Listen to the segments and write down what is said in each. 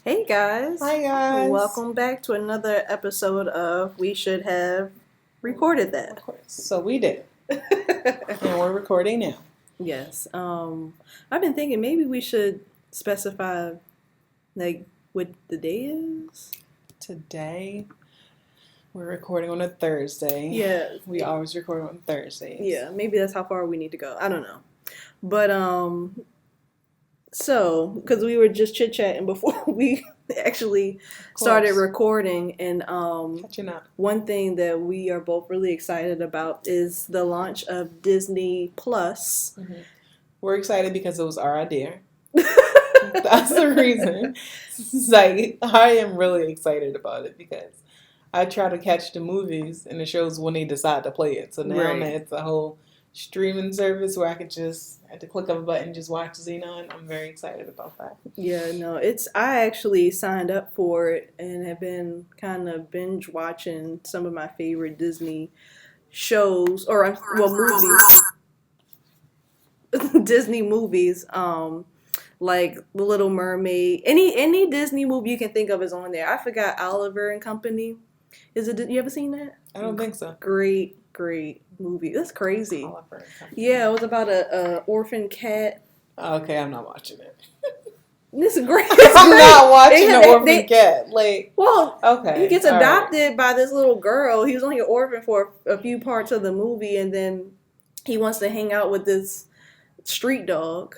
Hey guys, Hi guys. welcome back to another episode of We Should Have Recorded That. Of course. So we did, and we're recording now. Yes, I've been thinking maybe we should specify like what the day is. Today, we're recording on a Thursday. Yeah, We always record on Thursdays. yeah, maybe that's how far we need to go. I don't know, but so because we were just chit chatting before we actually started recording, and Catching up. one thing that we are both really excited about is the launch of Disney Plus. Mm-hmm. We're excited because it was our idea. That's the reason. Like, I am really excited about it because I try to catch the movies and the shows when they decide to play it. So now that it's a whole streaming service where I could just, at the click of a button, just watch Xenon, I'm very excited about that. Yeah, no, I actually signed up for it and have been kind of binge watching some of my favorite Disney shows, or movies. Disney movies, like The Little Mermaid. Any Disney movie you can think of is on there. I forgot Oliver and Company. Is it? You ever seen that? I don't think so. Great movie. That's crazy. Yeah, it was about a orphan cat. Okay, I'm not watching it. This is great. I'm not watching an orphan cat. Like, well, okay, he gets adopted by this little girl. He was only an orphan for a few parts of the movie, and then he wants to hang out with this street dog.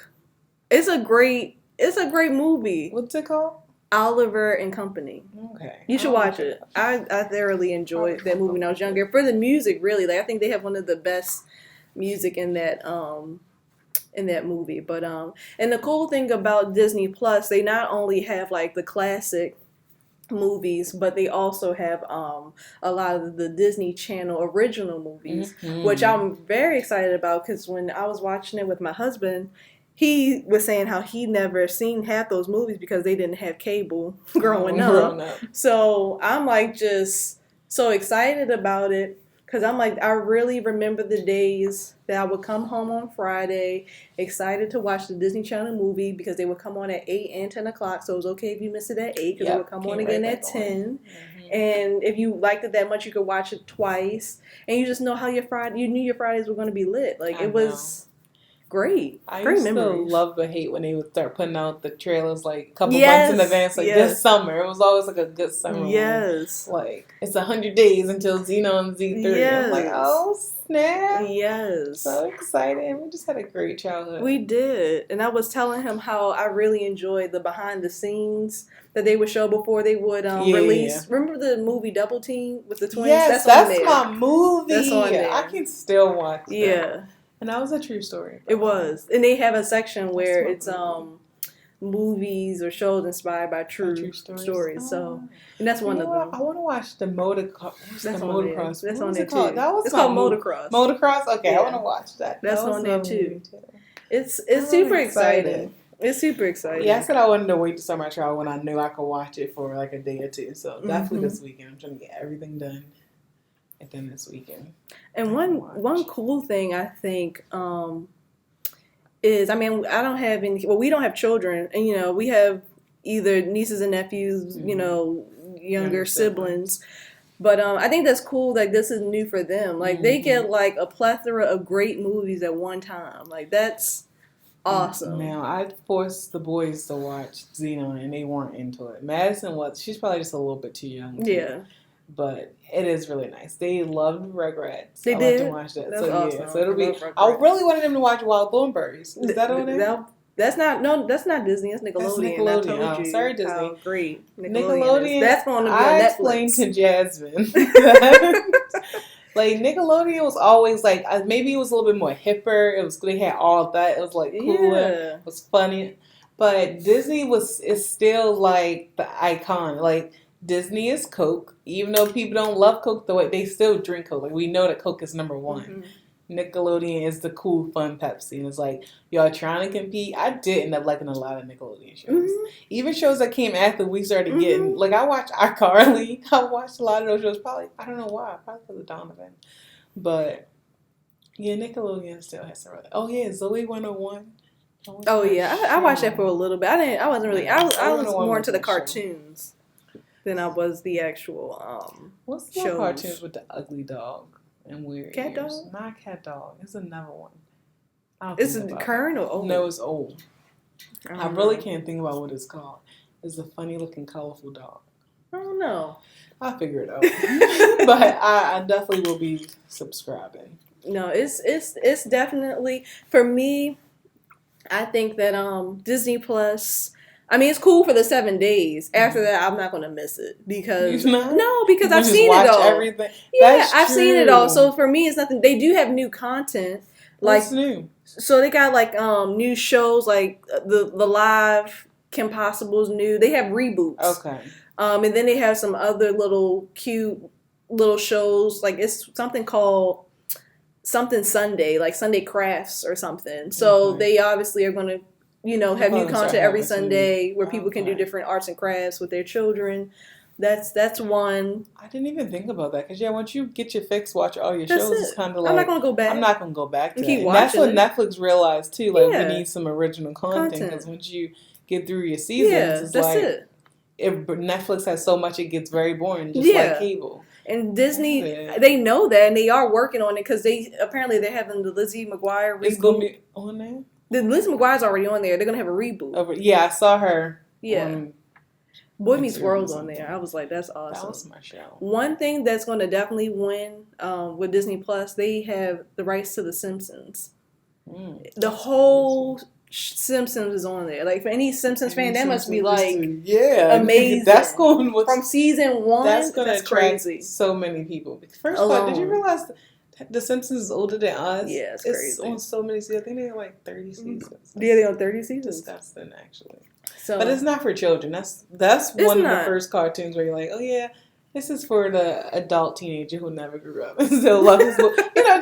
It's a great movie. What's it called? Oliver and Company. Okay. You should watch it. I thoroughly enjoyed that movie when I was younger. For the music, really, like I think they have one of the best music in that movie. But and the cool thing about Disney Plus, they not only have like the classic movies, but they also have a lot of the Disney Channel original movies, which I'm very excited about because when I was watching it with my husband, he was saying how he never seen half those movies because they didn't have cable growing up. So I'm like just so excited about it because I'm like, I really remember the days that I would come home on Friday excited to watch the Disney Channel movie because they would come on at 8 and 10 o'clock. So it was okay if you missed it at 8 because they would come on again at 10. And if you liked it that much, you could watch it twice. And you just know how you knew your Fridays were going to be lit. Like it was great. I great used memories. to love but hate when they would start putting out the trailers like a couple months in advance. Like this summer, it was always like a good summer. Yes. Like it's 100 days until Xenon Z3. Yes. I'm like, oh snap! Yes. So excited. We just had a great childhood. We did, and I was telling him how I really enjoyed the behind the scenes that they would show before they would release. Remember the movie Double Team with the twins? Yes, that's my movie. That's on there. I can still watch that. Yeah. And that was a true story. It was. And they have a section where it's movies or shows inspired by true stories. Oh. So, and that's one of them. I want to watch the motocross. That's on there. That's on there too. It's called Motocross. Motocross? Okay, yeah. I want to watch that. That's on there too. It's super exciting. It's super exciting. Yeah, I said I wanted to wait to start my trial when I knew I could watch it for like a day or two. So definitely this weekend. I'm trying to get everything done. And then this weekend. And one cool thing I think is, I mean, I don't have any. Well, we don't have children, and we have either nieces and nephews, younger siblings. But I think that's cool. Like this is new for them. Like they get like a plethora of great movies at one time. Like that's awesome. Now I forced the boys to watch Xenon, and they weren't into it. Madison she's probably just a little bit too young. Yeah. But it is really nice. They loved Rugrats. They did. To watch that. That's awesome. So it'll be. I really wanted them to watch Wild Thornberrys. Is that on there? That's not Disney. That's Nickelodeon. That's Nickelodeon. I told you sorry, Disney. How great Nickelodeon. That's going to be on Netflix. I explained to Jasmine. Like Nickelodeon was always like maybe it was a little bit more hipper. They had all that. It was like cooler. Yeah. It was funny. But Disney is still like the icon. Like Disney is Coke, even though people don't love Coke the way they still drink Coke. Like we know that Coke is number one. Nickelodeon is the cool, fun Pepsi. And it's like, y'all trying to compete. I did end up liking a lot of Nickelodeon shows. Even shows that came after we started getting, like I watched iCarly. I watched a lot of those shows. Probably, I don't know why. Probably because of Donovan. But yeah, Nickelodeon still has some. Oh yeah, Zoe 101. Oh yeah, I watched that for a little bit. I wasn't really. I was wanna more watch into the that show. cartoons than I was the actual What's the shows. cartoons with the ugly dog and weird Cat ears? Dog? Not Cat Dog. It's another one. I don't Is think it about current it. or old? No, it's old. I I don't really know. can't think about what it's called. It's a funny looking, colorful dog. I don't know. I'll figure it out. But I definitely will be subscribing. No, it's definitely for me. I think that Disney Plus. I mean, it's cool for the 7 days. After that, I'm not gonna miss it because You not? because You I've just seen watch it all. everything. Yeah, That's I've seen it all. true. So for me, it's nothing. They do have new content. Like What's new? so they got like new shows like the live Kim Possible's new. They have reboots. Okay. And then they have some other little cute little shows. Like it's something called something Sunday, like Sunday Crafts or something. So Okay. they obviously are going to, have new Probably start content every having some Sunday new- where people can do Okay. different arts and crafts with their children. That's one. I didn't even think about that because once you get your fix, watch all your That's shows. It's it. kind of like I'm not going to go back. I'm not gonna go back to And that. keep And that's what watching Netflix realized too. Like Yeah. we need some original content Content. because once you get through your seasons, Yeah, it's that's like it. if Netflix has so much, it gets very boring, just Yeah. like cable. And Disney, Yeah. they know that, and they are working on it because they're having the Lizzie McGuire It's gonna reboot. be on there. The Lizzie McGuire's already on there. They're gonna have a reboot. Yeah, I saw her. Yeah, on- Boy Meets World's Instagram or on there. something. I was like, that's That awesome. was my show. One thing that's going to definitely win with Disney Plus, they have the rights to The Simpsons. The whole Simpsons is on there. Like for any Simpsons fan, that must be like amazing. That's going with from season one. That's going to That's attract crazy. so many people. First of all, did you Alone. realize that The Simpsons is older than us? Yeah, it's crazy. on so many seasons. I think they have like 30 seasons. Yeah, they on 30 seasons. Disgusting, actually. So, But it's not for children. That's one of the first cartoons where you're like, oh yeah, this is for the adult teenager who never grew up and still love his,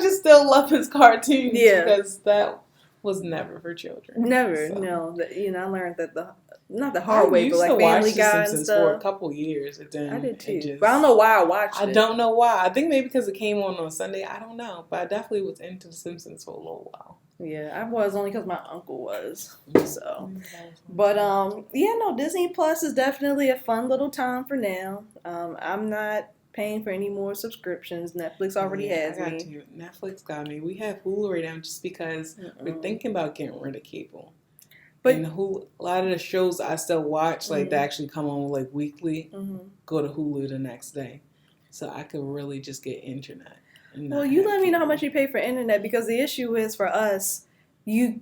just still love his cartoons. Yeah. Because that was never for children. never. So. No, I learned that not the hard way, but like I Family used to watch Guy The and Simpsons for a stuff. couple years. And then I did too, it just- but I don't know why I watched it. I don't know why. I think maybe because it came on Sunday. I don't know. But I definitely was into The Simpsons for a little while. Yeah, I was only because my uncle was. So, but Disney Plus is definitely a fun little time for now. I'm not paying for any more subscriptions. Netflix already has I got me. to. Netflix got me. We have Hulu right now just because we're thinking about getting rid of cable. But and Hulu, a lot of the shows I still watch, like they actually come on like weekly, go to Hulu the next day, so I could really just get internet. Well, you let me know how much you pay for internet because the issue is for us, you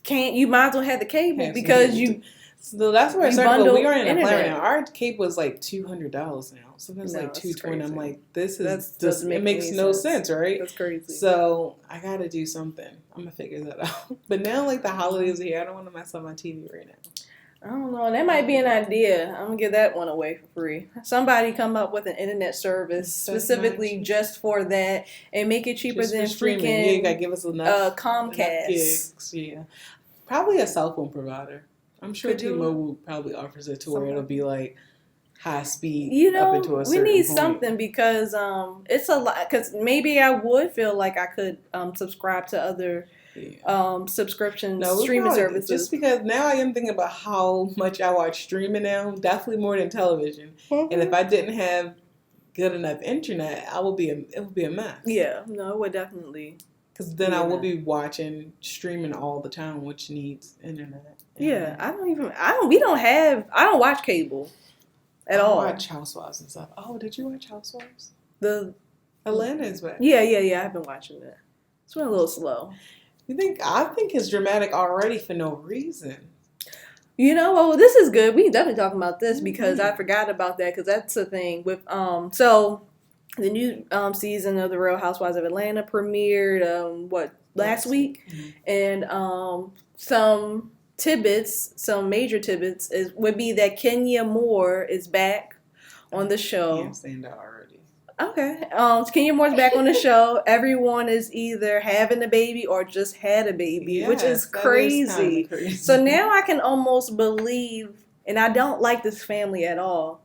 might as well have the cable because you. So that's where I you started. But bundle we are in a internet. plan now. Our cable is like $200 now. Sometimes No, like it's $220. I'm crazy. like, this is That just doesn't make it makes any no sense. sense, right? That's crazy. So I gotta do something. I'm gonna figure that out. But now, like the holidays are here, I don't want to mess up my TV right now. I don't know. That might be an idea. I'm gonna give that one away for free. Somebody come up with an internet service specifically just for that and make it cheaper Just than for streaming. freaking Yeah, you gotta give us enough Comcast. gigs. Yeah, probably a cell phone provider. I'm sure Could you? T-Mobile probably offers it to where it'll be like high speed. You up know, into a we certain need point. something because it's a lot. Because maybe I would feel like I could subscribe to other subscription No, streaming probably, services. just because now I am thinking about how much I watch streaming now, definitely more than television. And if I didn't have good enough internet, it would be a mess. Yeah, no, it would definitely. Because then I Yeah. will be watching streaming all the time, which needs internet. Yeah, I don't watch cable at all. I watch Housewives and stuff. Oh, did you watch Housewives? The Atlanta is back. yeah, I've been watching that. It's been a little slow. I think it's dramatic already for no reason. You know, well, this is good. We can definitely talk about this because I forgot about that because that's the thing with so the new season of The Real Housewives of Atlanta premiered last week, and some major tidbits would be that Kenya Moore is back on the show. I can't stand that already. Okay. Kenya Moore's back on the show. Everyone is either having a baby or just had a baby, which is crazy. Crazy. So now I can almost believe, and I don't like this family at all.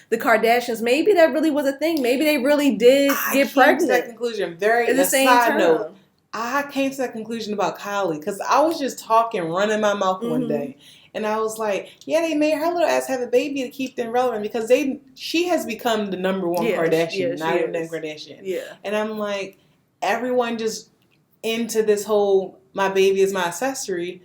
The Kardashians, maybe that really was a thing. Maybe they really did get I came to pregnant that conclusion. at the same time. Note, I came to that conclusion about Kylie because I was just talking, running my mouth one day, and I was like, "Yeah, they made her little ass have a baby to keep them relevant because she has become the number one Kardashian, not even that Kardashian." Yeah, and I'm like, everyone just into this whole "my baby is my accessory."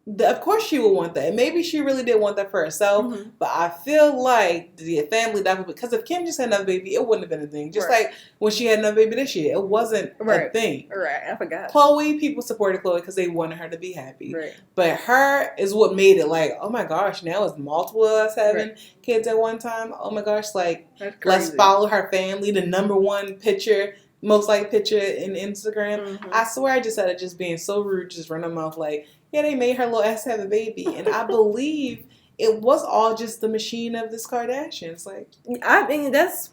Of course she would want that. Maybe she really did want that for herself, but I feel like the family definitely, because if Kim just had another baby, it wouldn't have been a thing. Just like when she had another baby this year, it wasn't a thing. Right, I forgot. Chloe, people supported Chloe because they wanted her to be happy. Right. But her is what made it like, oh my gosh, now it's multiple of us having kids at one time. Oh my gosh, like, let's follow her family. The number one picture, most liked picture in Instagram. I swear I just said it just being so rude, just run her mouth like, yeah, they made her little ass have a baby. And I believe it was all just the machine of this Kardashians. Like, I mean, that's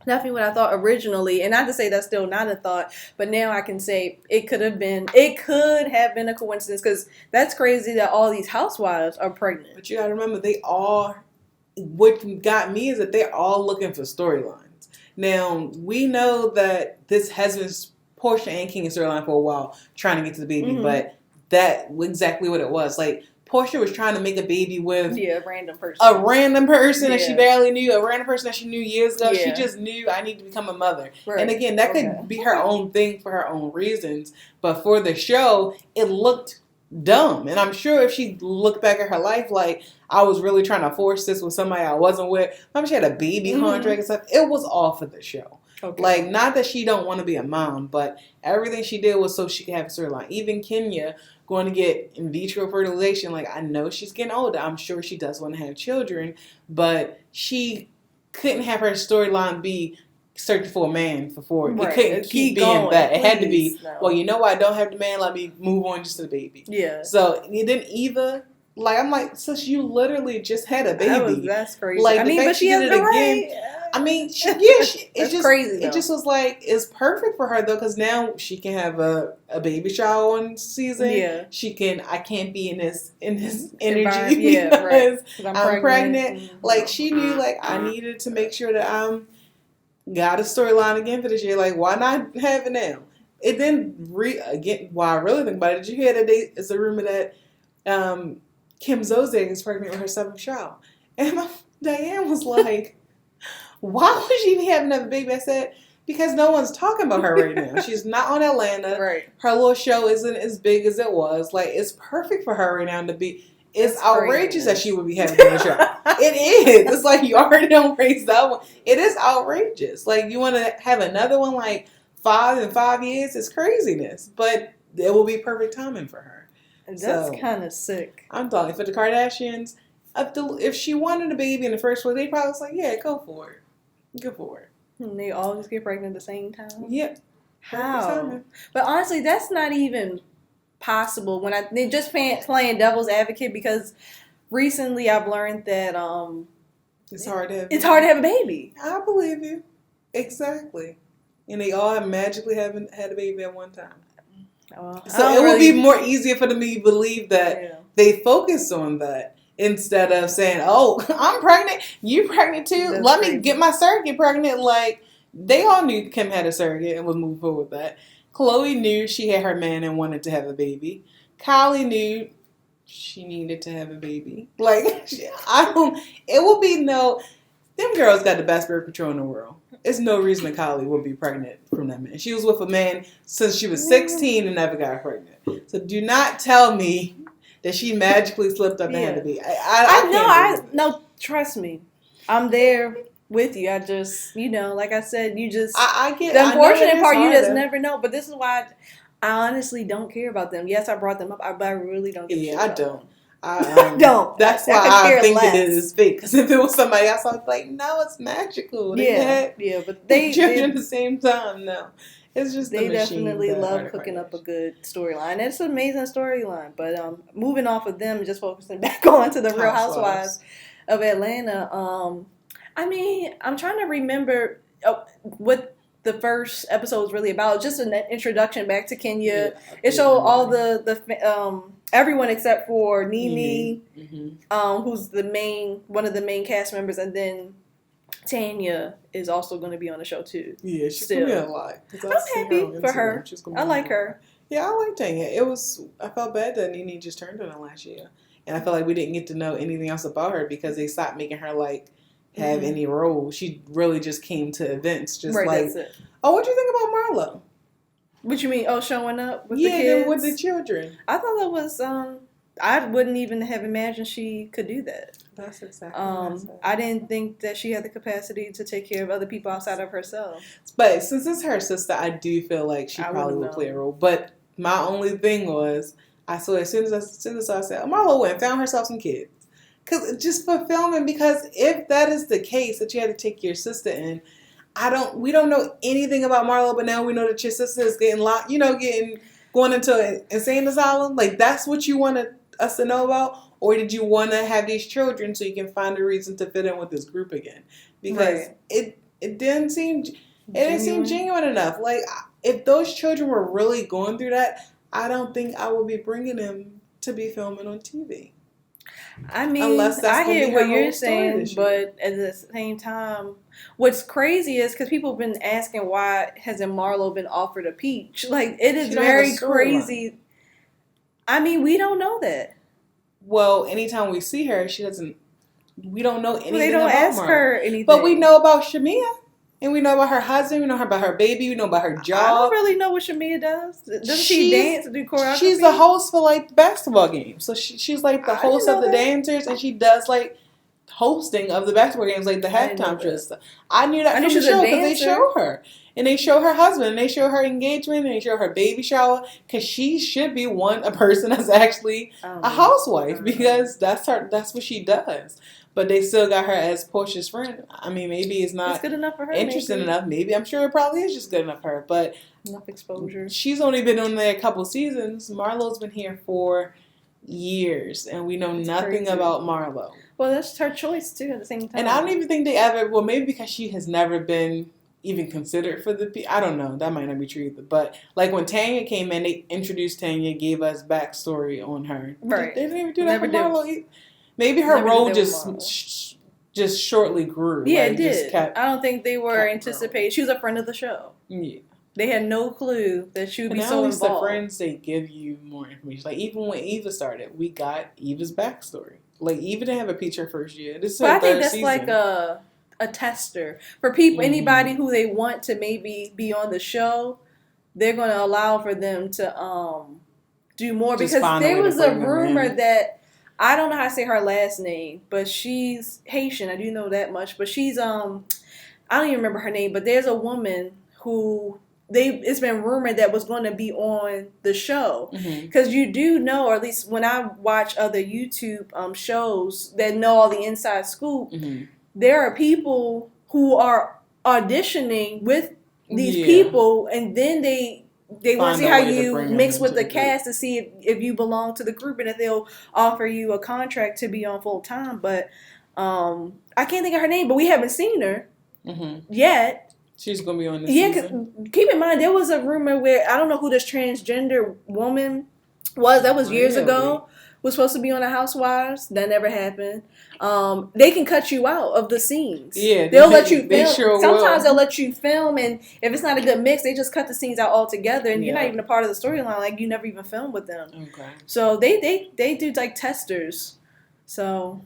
definitely what I thought originally. And not to say that's still not a thought, but now I can say it could have been a coincidence because that's crazy that all these housewives are pregnant. But you gotta remember, what got me is that they're all looking for storylines. Now, we know that this has been Porsha and King storyline for a while, trying to get to the baby, but that was exactly what it was. Like, Porsha was trying to make a baby with a random person that she barely knew, a random person that she knew years ago. She just knew, I need to become a mother. And again, that could be her own thing for her own reasons. But for the show, it looked dumb. And I'm sure if she looked back at her life, like, I was really trying to force this with somebody I wasn't with. Maybe she had a baby contract and stuff. It was all for the show. Like, not that she don't want to be a mom, but everything she did was so she could have a storyline. Even Kenya going to get in vitro fertilization. Like, I know she's getting older. I'm sure she does want to have children, but she couldn't have her storyline be searching for a man for it. It couldn't keep being that. It had to be, well, you know what? I don't have the man. Let me move on just to the baby. Yeah. So, then Eva, like, I'm like, sis, you literally just had a baby. That's crazy. Like, I mean, but she has the right. I mean, it's just crazy. It just was like, it's perfect for her though, because now she can have a baby shower on season. Yeah, she can. I can't be in this energy because I'm pregnant. Like, she knew, like, I needed to make sure that I'm got a storyline again for this year. Like, why not have it now? It then again. While I really think about it, did you hear that it's a rumor that Kim Zolciak is pregnant with her 7th child, and Diane was like, why would she have another baby? I said, because no one's talking about her right now. She's not on Atlanta. Right. Her little show isn't as big as it was. Like, it's perfect for her right now to be. It's outrageous that she would be having a show. It is. It's like, you already don't raise that one. It is outrageous. Like, you want to have another one like 5 years? It's craziness. But it will be perfect timing for her. That's kind of sick. I'm telling you, for the Kardashians, if she wanted a baby in the first place, they probably was like, yeah, go for it. Go for it. And they all just get pregnant at the same time? Yep. How? But honestly, that's not even possible when they're just playing devil's advocate, because recently I've learned that it's hard to have a baby. I believe you. Exactly. And they all magically haven't had a baby at one time. So it would be more easier for them to believe that they focus on that. Instead of saying, oh, I'm pregnant, you pregnant too, let me get my surrogate pregnant. Like, they all knew Kim had a surrogate and was moving forward with that. Khloe knew she had her man and wanted to have a baby. Kylie knew she needed to have a baby. Like, it would be them girls got the best birth control in the world. There's no reason that Kylie would be pregnant from that man. She was with a man since she was 16 and never got pregnant. So do not tell me that she magically slipped up and had to be. I know. Trust me, I'm there with you. I just, like I said, you just. I get the unfortunate part. You just never know. But this is why I honestly don't care about them. Yes, I brought them up, but I really don't give a shit about them. I don't. That's why I think that it is fake. Because if it was somebody else, I'd be like, no, it's magical. They had but they children at the same time. No. It's just they definitely love cooking up a good storyline. It's an amazing storyline. But moving off of them, just focusing back on to the Real Housewives of Atlanta. I mean, I'm trying to remember what the first episode was really about. Just an introduction back to Kenya. It showed all the everyone except for Nene, who's one of the main cast members, and then Tanya is also going to be on the show too. Yeah, she's going to be a lot. I'm happy for her. I like her. Yeah, I like Tanya. I felt bad that Nene just turned on her last year. And I felt like we didn't get to know anything else about her because they stopped making her, like, have any role. She really just came to events. Just like, that's it. Oh, what do you think about Marlo? What you mean? Oh, showing up with the kids? With the children. I thought that was, I wouldn't even have imagined she could do that. That's exactly what I said. I didn't think that she had the capacity to take care of other people outside of herself. But since it's her sister, I do feel like she probably would play a role. But my only thing was, as soon as I said, Marlo went and found herself some kids. Just for filming, because if that is the case, that you had to take your sister in, we don't know anything about Marlo, but now we know that your sister is getting locked, going into an insane asylum. Like, that's what you wanted us to know about? Or did you want to have these children so you can find a reason to fit in with this group again? Because it didn't seem genuine enough. Like, if those children were really going through that, I don't think I would be bringing them to be filming on TV. I mean, I hear what you're saying, but at the same time, what's crazy is because people have been asking why hasn't Marlo been offered a peach? Like, it is very crazy. I mean, we don't know that. Well, anytime we see her, we don't know anything about Marlo. They don't ask her anything. But we know about Shamia. And we know about her husband. We know about her baby. We know about her job. I don't really know what Shamia does. Doesn't she dance and do choreography? She's the host for, like, the basketball games. So she's like the host of the dancers, and she does, like, hosting of the basketball games, like the halftime show stuff. I knew that from the show because they show her. And they show her husband, and they show her engagement, and they show her baby shower, because she should be a person that's actually a housewife, because that's what she does. But they still got her as Portia's friend. I mean, maybe it's not good enough for her. Interesting enough. Maybe I'm sure it probably is just good enough for her. But enough exposure. She's only been on there a couple seasons. Marlo's been here for years, and we know nothing about Marlo. Well, that's her choice too. At the same time, and I don't even think they ever. Well, maybe because she has never been even considered for the. I don't know. That might not be true either. But like when Tanya came in, they introduced Tanya, gave us backstory on her. Right. They didn't even do that for Marlo. Maybe her role just shortly grew. Yeah, it did. I don't think they were anticipating. She was a friend of the show. Yeah. They had no clue that she would be so involved. The friends, they give you more information. Like, even when Eva started, we got Eva's backstory. Like, Eva didn't have a peach her first year. This is her third season. Like a tester. For people, anybody who they want to maybe be on the show, they're going to allow for them to do more. Just because there was a rumor that, I don't know how to say her last name, but she's Haitian. I do know that much. But she's, I don't even remember her name, but there's a woman who it's been rumored that was going to be on the show. Because you do know, or at least when I watch other YouTube shows that know all the inside scoop, there are people who are auditioning with these people, and then they want to see how you mix with the cast to see if you belong to the group and if they'll offer you a contract to be on full time. But I can't think of her name, but we haven't seen her yet. She's going to be on this season. Keep in mind, there was a rumor where, I don't know who this transgender woman was. That was years ago. Was supposed to be on the Housewives. That never happened. They can cut you out of the scenes. Yeah, they'll let you film. Sometimes they'll let you film, and if it's not a good mix, they just cut the scenes out altogether, and you're not even a part of the storyline. Like, you never even filmed with them. Okay. So they do like testers. So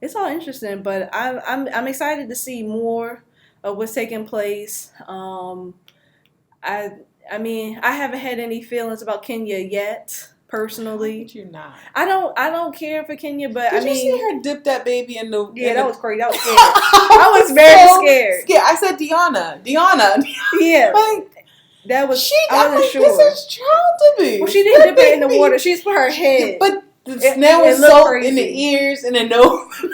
it's all interesting, but I'm excited to see more of what's taking place. I mean, I haven't had any feelings about Kenya yet. Personally, how could you not? I don't care for Kenya, but Did you see her dip that baby in the? Yeah, that was crazy. That was scary. I was very scared. I said Deanna. Yeah, like, that was. I wasn't sure. This is child abuse. Well, she didn't dip it in the water. She just put her head. But the snail was soaked in the ears and the nose.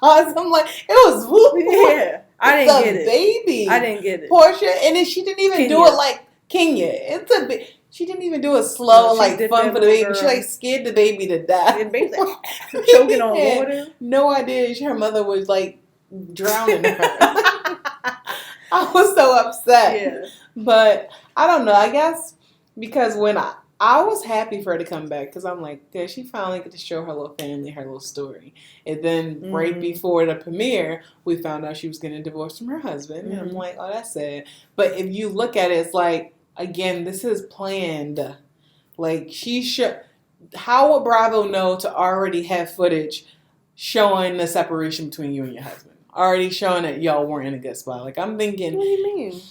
I'm like, it was whoop. Yeah, I didn't get it. Baby, I didn't get it. Portia, and then she didn't even do it like Kenya. It's a bit. She didn't even do it slow, like fun for the baby. She like scared the baby to death. And baby like, choking on water. No idea her mother was like drowning her. I was so upset. Yeah. But I don't know. I guess because when I was happy for her to come back because I'm like, yeah, she finally get to show her little family, her little story. And then right before the premiere, we found out she was getting divorced from her husband. And I'm like, oh, that's sad. But if you look at it, it's like, again, this is planned. Like, how would Bravo know to already have footage showing the separation between you and your husband? Already showing that y'all weren't in a good spot. Like, I'm thinking. What do you mean?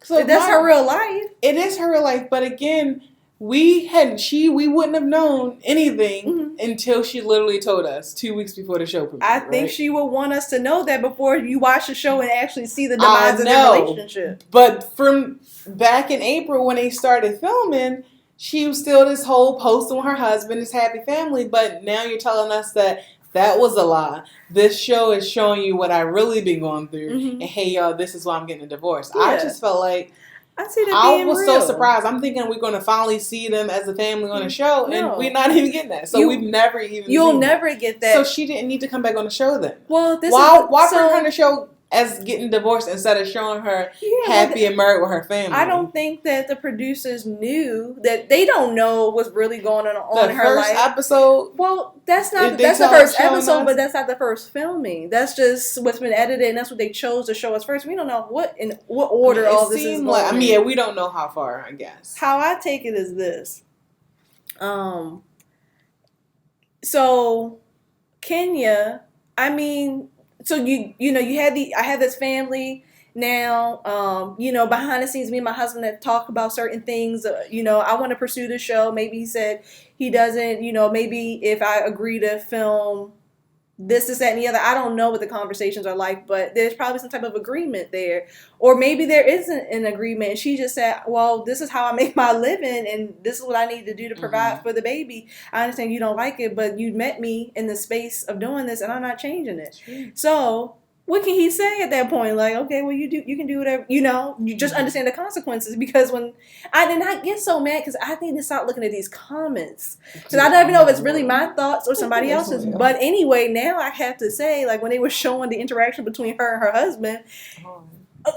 So that's her real life. It is her real life, but again, we wouldn't have known anything until she literally told us 2 weeks before the show premiered. I think she would want us to know that before you watch the show and actually see the demise of their relationship. But from back in April when they started filming, she was still this whole posting with her husband, this happy family. But now you're telling us that was a lie. This show is showing you what I really been going through. And hey, y'all, this is why I'm getting a divorce. Yeah. I just felt like I was so surprised. I'm thinking we're going to finally see them as a family on a show, and we're not even getting that. So we've never even. You'll never get that. So she didn't need to come back on the show then. Well, why bring her on the show as getting divorced instead of showing her happy and married with her family? I don't think that the producers knew that. They don't know what's really going on in her life. The first episode. Well, that's the first episode, but that's not the first filming. That's just what's been edited, and that's what they chose to show us first. We don't know what order all this is going. We don't know how far. I guess how I take it is this. So Kenya, I mean. So you had I have this family now. Behind the scenes, me and my husband have talked about certain things. I want to pursue the show. Maybe he said he doesn't. Maybe if I agree to film this, that, and the other. I don't know what the conversations are like, but there's probably some type of agreement there. Or maybe there isn't an agreement. She just said, well, this is how I make my living, and this is what I need to do to provide for the baby. I understand you don't like it, but you met me in the space of doing this, and I'm not changing it. So what can he say at that point? Like, okay, well, you can do whatever, you just understand the consequences. Because when I did not get so mad, because I need to start looking at these comments. Because I don't even know if it's really my thoughts or somebody else's. But anyway, now I have to say, like, when they were showing the interaction between her and her husband,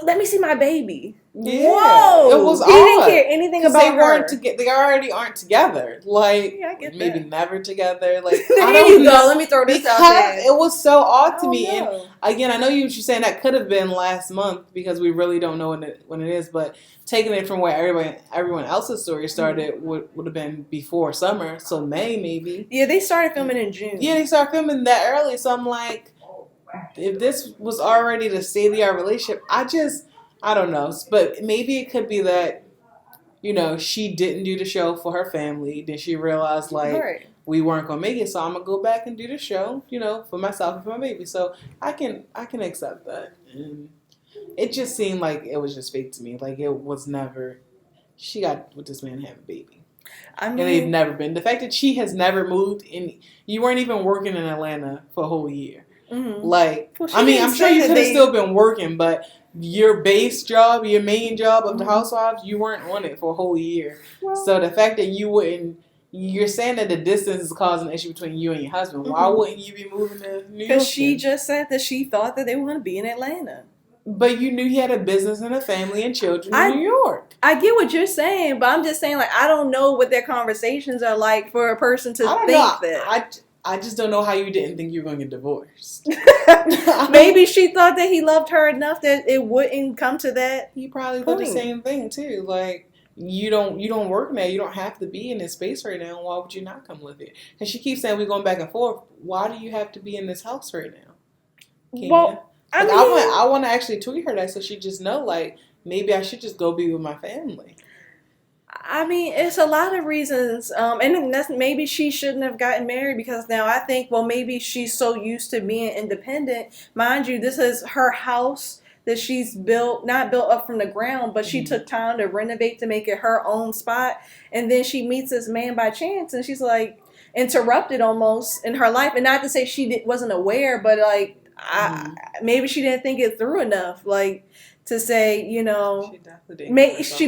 let me see my baby. Yeah, whoa! It was he didn't care anything about they her. They already aren't together. Like, I get maybe that. Never together. Like, there you go. Let me throw this out there. It was so odd to me. And again, I know you're saying that could have been last month because we really don't know when it is. But taking it from where everyone else's story started would have been before summer, so May maybe. Yeah, they started filming in June. Yeah, they started filming that early. So I'm like, if this was already the state of our relationship, I don't know. But maybe it could be that, she didn't do the show for her family. Then she realized, like, we weren't going to make it. So I'm going to go back and do the show, for myself and for my baby. So I can accept that. And it just seemed like it was just fake to me. Like, it was never, she got with this man and have a baby. And they've never been. The fact that she has never moved you weren't even working in Atlanta for a whole year. Like, I'm sure you could have still been working, but your base job, your main job of the Housewives, you weren't on it for a whole year. Well, so the fact that you're saying that the distance is causing an issue between you and your husband. Why wouldn't you be moving to New York? Because she just said that she thought that they were going to be in Atlanta. But you knew he had a business and a family and children in New York. I get what you're saying, but I'm just saying, like, I don't know what their conversations are like for a person to think that. I just don't know how you didn't think you were going to get divorced. Maybe she thought that he loved her enough that it wouldn't come to that. He probably thought the same thing too. Like, you don't work now. You don't have to be in this space right now. Why would you not come live here? And she keeps saying we're going back and forth. Why do you have to be in this house right now? Well, I want to actually tweet her that so she just know, like, maybe I should just go be with my family. I mean, it's a lot of reasons, and that's maybe she shouldn't have gotten married because now I think, well, maybe she's so used to being independent. Mind you, this is her house that she's not built up from the ground, but she took time to renovate to make it her own spot. And then she meets this man by chance, and she's like interrupted almost in her life. And not to say she wasn't aware, but like maybe she didn't think it through enough, like. To say, she definitely didn't.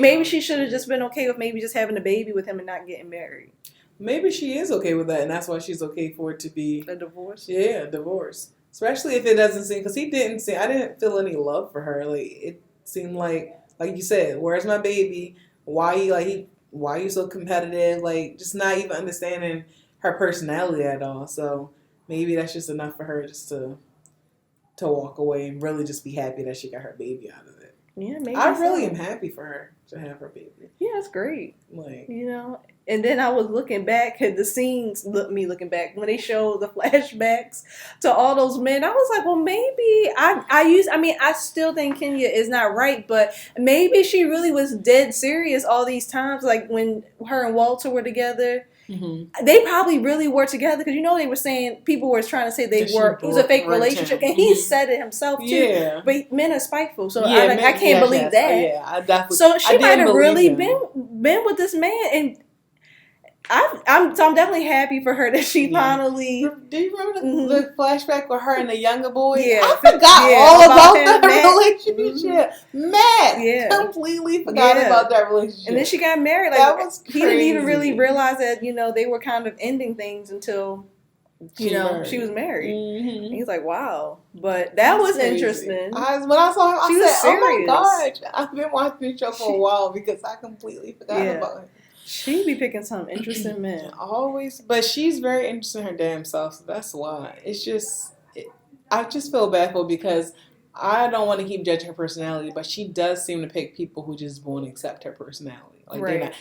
Maybe she should have just been okay with maybe just having a baby with him and not getting married. Maybe she is okay with that, and that's why she's okay for it to be a divorce. Yeah, a divorce. Especially if it doesn't seem, because I didn't feel any love for her. Like, it seemed like you said, where's my baby? Why why are you so competitive? Like, just not even understanding her personality at all. So maybe that's just enough for her just to walk away and really just be happy that she got her baby out of it. Yeah, maybe. I really am happy for her to have her baby. Yeah, it's great. Like, you know. And then I was looking back at the scenes, looking back when they showed the flashbacks to all those men. I was like, well, maybe I still think Kenya is not right, but maybe she really was dead serious all these times. Like when her and Walter were together, they probably really were together because they were saying people were trying to say they were. It was a fake relationship, and he said it himself too. Yeah. But men are spiteful, so I can't believe that. Yeah, I definitely. So she might have really been with this man, and I'm definitely happy for her that she finally. Do you remember the flashback with her and the younger boy? Yeah, I forgot all about that relationship. Matt, completely forgot about that relationship. And then she got married. Like, that was crazy. He didn't even really realize that they were kind of ending things until she was married. And he's like, wow, but that was crazy. Interesting. When I saw him, I said, oh my gosh, I've been watching this show for a while because I completely forgot about it. She be picking some interesting men. Always. But she's very interested in her damn self, so that's why. It's just, I just feel bad for her because I don't want to keep judging her personality, but she does seem to pick people who just won't accept her personality. Like, right.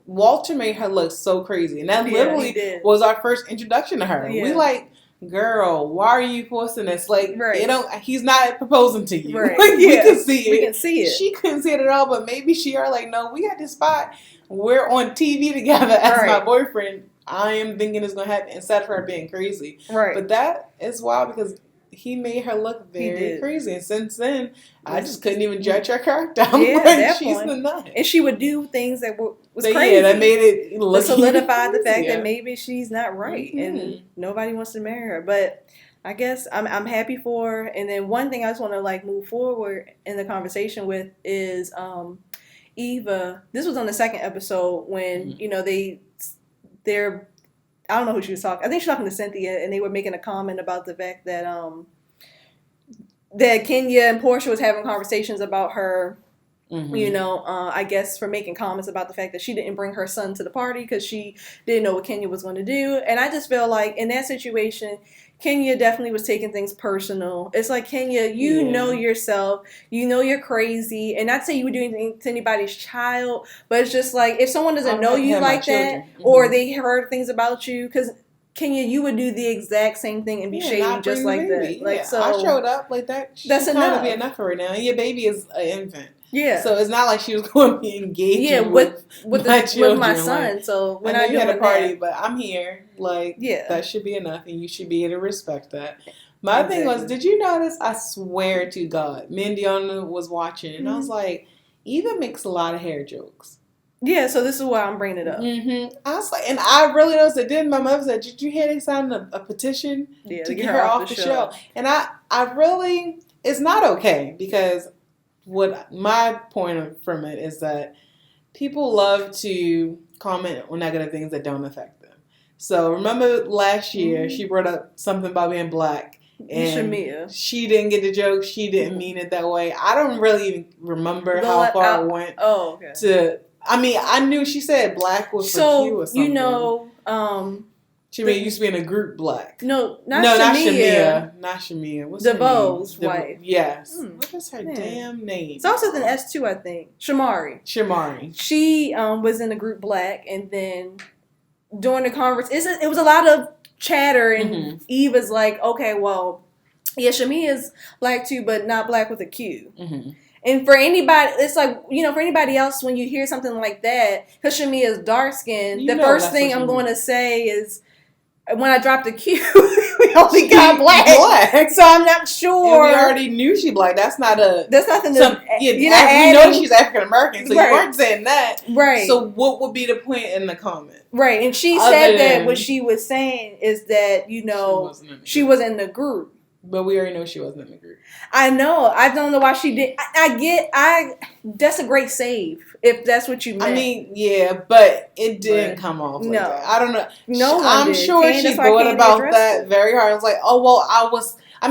Walter made her look so crazy. And that literally was our first introduction to her. Yeah. We like, girl, why are you forcing this? Like, he's not proposing to you. Right. Like, we can see it. We can see it. She couldn't see it at all, but maybe she are like, no, we got this spot. We're on TV together as my boyfriend. I am thinking it's going to happen instead of her being crazy. Right. But that is wild because he made her look very crazy. And since then, I just couldn't even judge her character. I'm like, she's the nut. And she would do things that was crazy. Yeah, that made it look solidified the fact that maybe she's not right. And nobody wants to marry her. But I guess I'm happy for her. And then one thing I just want to move forward in the conversation with is Eva. This was on the second episode when, they're I don't know who she was talking. I think she was talking to Cynthia, and they were making a comment about the fact that that Kenya and Portia was having conversations about her. I guess for making comments about the fact that she didn't bring her son to the party because she didn't know what Kenya was going to do. And I just feel like in that situation, Kenya definitely was taking things personal. It's like, Kenya, you know yourself. You know you're crazy. And not to say you would do anything to anybody's child, but it's just like if someone doesn't know you like that or they heard things about you, because Kenya, you would do the exact same thing and be shady just like that. Like, so I showed up like that. That's enough. To be enough for her now. And your baby is an infant. Yeah. So it's not like she was going to be engaging with my son. So when I had a party, but I'm here. Like, that should be enough, and you should be able to respect that. My thing was, did you notice? I swear to God, Mendiona was watching, and I was like, Eva makes a lot of hair jokes. Yeah, so this is why I'm bringing it up. I was like, and I really noticed it. Then my mother said, "Did you hear they signed a petition to get her off the show?" And I really, it's not okay because. What my point from it is that people love to comment on negative things that don't affect them. So remember last year, she brought up something about being black. And Shamia. She didn't get the joke. She didn't mean it that way. I don't really even remember how far it went. Oh, okay. I knew she said black was for Q or something. She used to be in a group black. No, not Shamia. Not Shamia. What's DeVoe's wife. Yes. What is her damn name? It's also an S2, I think. Shamari. She was in the group black, and then during the conference, it was a lot of chatter, and Eva's like, okay, well, yeah, Shamia's black too, but not black with a Q. And for anybody, it's like, for anybody else, when you hear something like that, because Shamia's dark skinned, the first thing I'm going to say is, when I dropped the Q, we only got black. So I'm not sure. And we already knew she black. That's nothing to... we know she's African American, so you weren't saying that. Right. So what would be the point in the comment? Right. And she said that what she was saying is that, she wasn't in the group. But we already know she wasn't in the group. I know. I don't know why she did. That's a great save, if that's what you meant. I mean, yeah, but it didn't come off like that. I don't know. No, I'm sure she thought about that very hard. I was like, oh, well,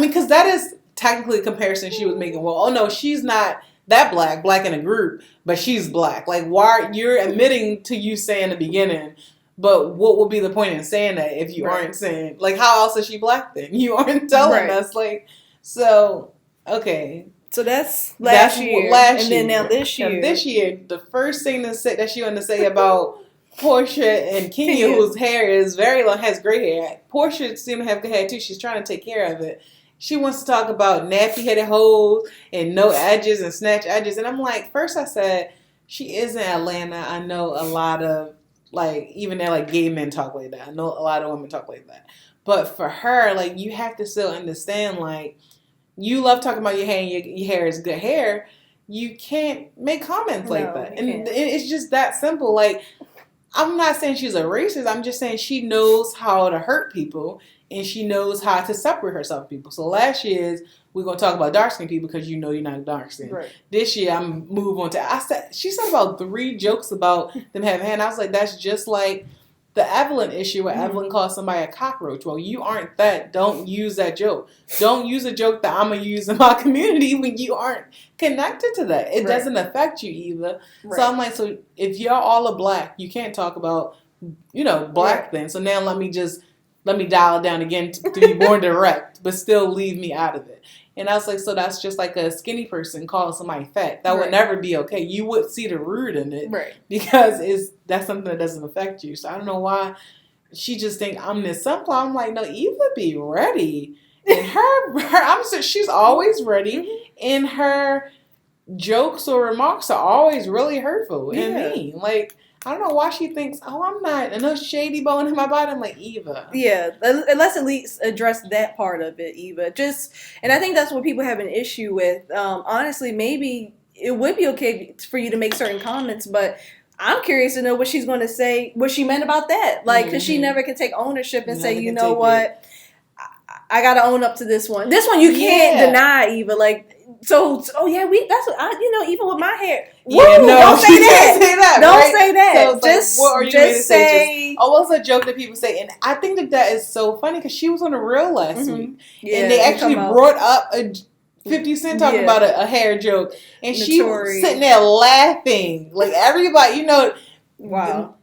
because that is technically a comparison she was making. Well, oh, no, she's not that black in a group, but she's black. Like, why you're admitting to you saying in the beginning, but what would be the point in saying that if you aren't saying, like, how else is she black then? You aren't telling us, like, so, okay. So that's last year. And then now this year. And this year, the first thing that she wanted to say about Portia and Kenya, whose hair is very long, has gray hair. Portia seems to have good hair too. She's trying to take care of it. She wants to talk about nappy-headed hoes and no edges and snatch edges. And I'm like, first I said, she is in Atlanta. I know a lot of, like, even there, like, gay men talk like that. I know a lot of women talk like that. But for her, like, you have to still understand, like, you love talking about your hair and your hair is good hair. You can't make comments like that. And it's just that simple. Like, I'm not saying she's a racist. I'm just saying she knows how to hurt people and she knows how to separate herself from people. So last year's, we're going to talk about dark-skinned people because you know you're not dark-skinned. Right. This year, I'm move on to, she said about 3 jokes about them having hair. And I was like, that's just like the Evelyn issue where Evelyn called somebody a cockroach. Well, you aren't that. Don't use that joke. Don't use a joke that I'm going to use in my community when you aren't connected to that. It doesn't affect you either. Right. So I'm like, so if y'all all are black, you can't talk about, black things. So now let me dial it down again to be more direct, but still leave me out of it. And I was like, so that's just like a skinny person calling somebody fat. That would never be okay. You would see the rude in it. Right. Because that's something that doesn't affect you. So I don't know why she just think I'm this sunflower. I'm like, no, Eva be ready. And she's always ready. And her jokes or remarks are always really hurtful and mean. Like, I don't know why she thinks, I'm not enough shady bone in my body. I'm like, Eva. Yeah, let's at least address that part of it, Eva. And I think that's what people have an issue with. Honestly, maybe it would be okay for you to make certain comments, but I'm curious to know what she's going to say, what she meant about that. Like, because she never can take ownership and say, you know what, I got to own up to this one. This one you can't deny, Eva. Like, so that's what even with my hair. Yeah, woo, no, don't say that. Don't say that. So just, like, what are you just say. What's a joke that people say? And I think that is so funny because she was on The Real last week, and they actually brought up a 50 Cent talking about a hair joke, and she was sitting there laughing like everybody. Wow.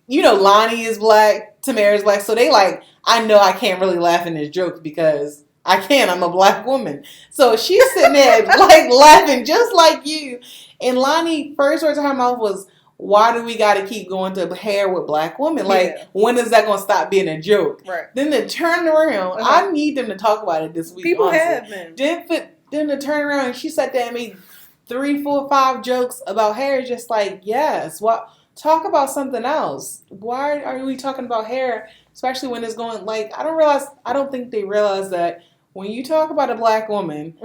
Lonnie is black, Tamara is black, so they like. I know I can't really laugh in this joke because. I can't. I'm a black woman. So she's sitting there like laughing just like you. And Lonnie, first words out of her mouth was, why do we got to keep going to hair with black women? Like, when is that going to stop being a joke? Right. Then to turn around, I need them to talk about it this week. People have been. Then to turn around, and she sat there and made 3, 4, 5 jokes about hair. Just like, yes. Talk about something else. Why are we talking about hair? Especially when it's going, like, I don't think they realize that when you talk about a black woman,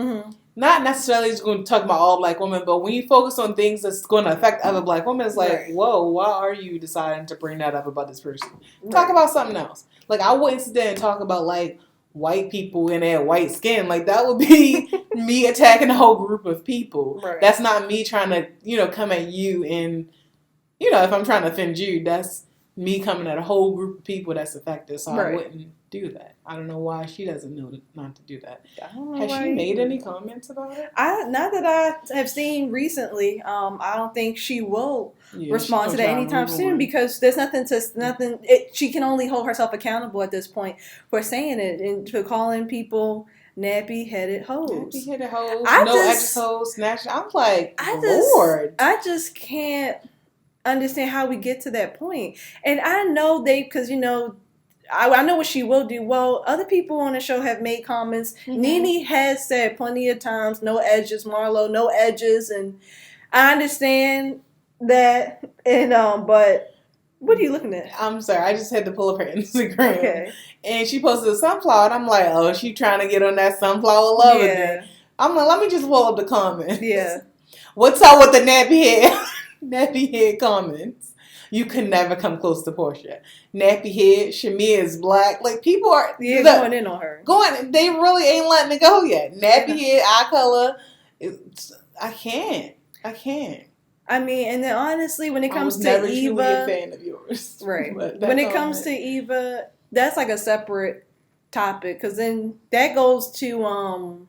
not necessarily just going to talk about all black women, but when you focus on things that's going to affect other black women, it's like, whoa, why are you deciding to bring that up about this person? Talk about something else. Like, I wouldn't sit there and talk about, like, white people in their white skin. Like, that would be me attacking a whole group of people. Right. That's not me trying to, come at you and, if I'm trying to offend you, that's me coming at a whole group of people that's affected. So I wouldn't do that. I don't know why she doesn't know not to do that. Has she made any comments about it? Not that I have seen recently. I don't think she will respond to that anytime soon because there's nothing. She can only hold herself accountable at this point for saying it and for calling people nappy-headed hoes. Nappy-headed hoes, edges hoes, snatch. I'm like, Lord. I just can't understand how we get to that point. And I know because I know what she will do. Well, other people on the show have made comments. Nene has said plenty of times, no edges, Marlo, no edges. And I understand that. And but what are you looking at? I'm sorry. I just had to pull up her Instagram. Okay. And she posted a sunflower. And I'm like, oh, she trying to get on that sunflower love again. I'm like, let me just pull up the comments. Yeah. What's up with the nappy head comments? You can never come close to Portia. Nappy head, Shamia is black. Like, people are going in on her. They really ain't letting it go yet. Nappy head, eye color. I can't. I mean, and then honestly, when it comes to Eva, truly a fan of yours, right? When it comes to Eva, that's like a separate topic because then that goes to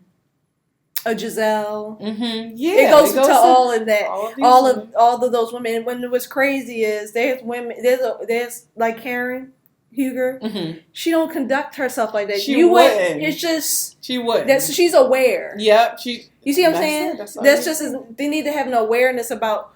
a Giselle. Mm-hmm. Yeah, it goes to all of that. all of All of those women. And when what's crazy is there's women. There's like Karen Huger. Mm-hmm. She don't conduct herself like that. She wouldn't. It's just she would. that's she's aware. Yep. You see what I'm saying? That's just they need to have an awareness about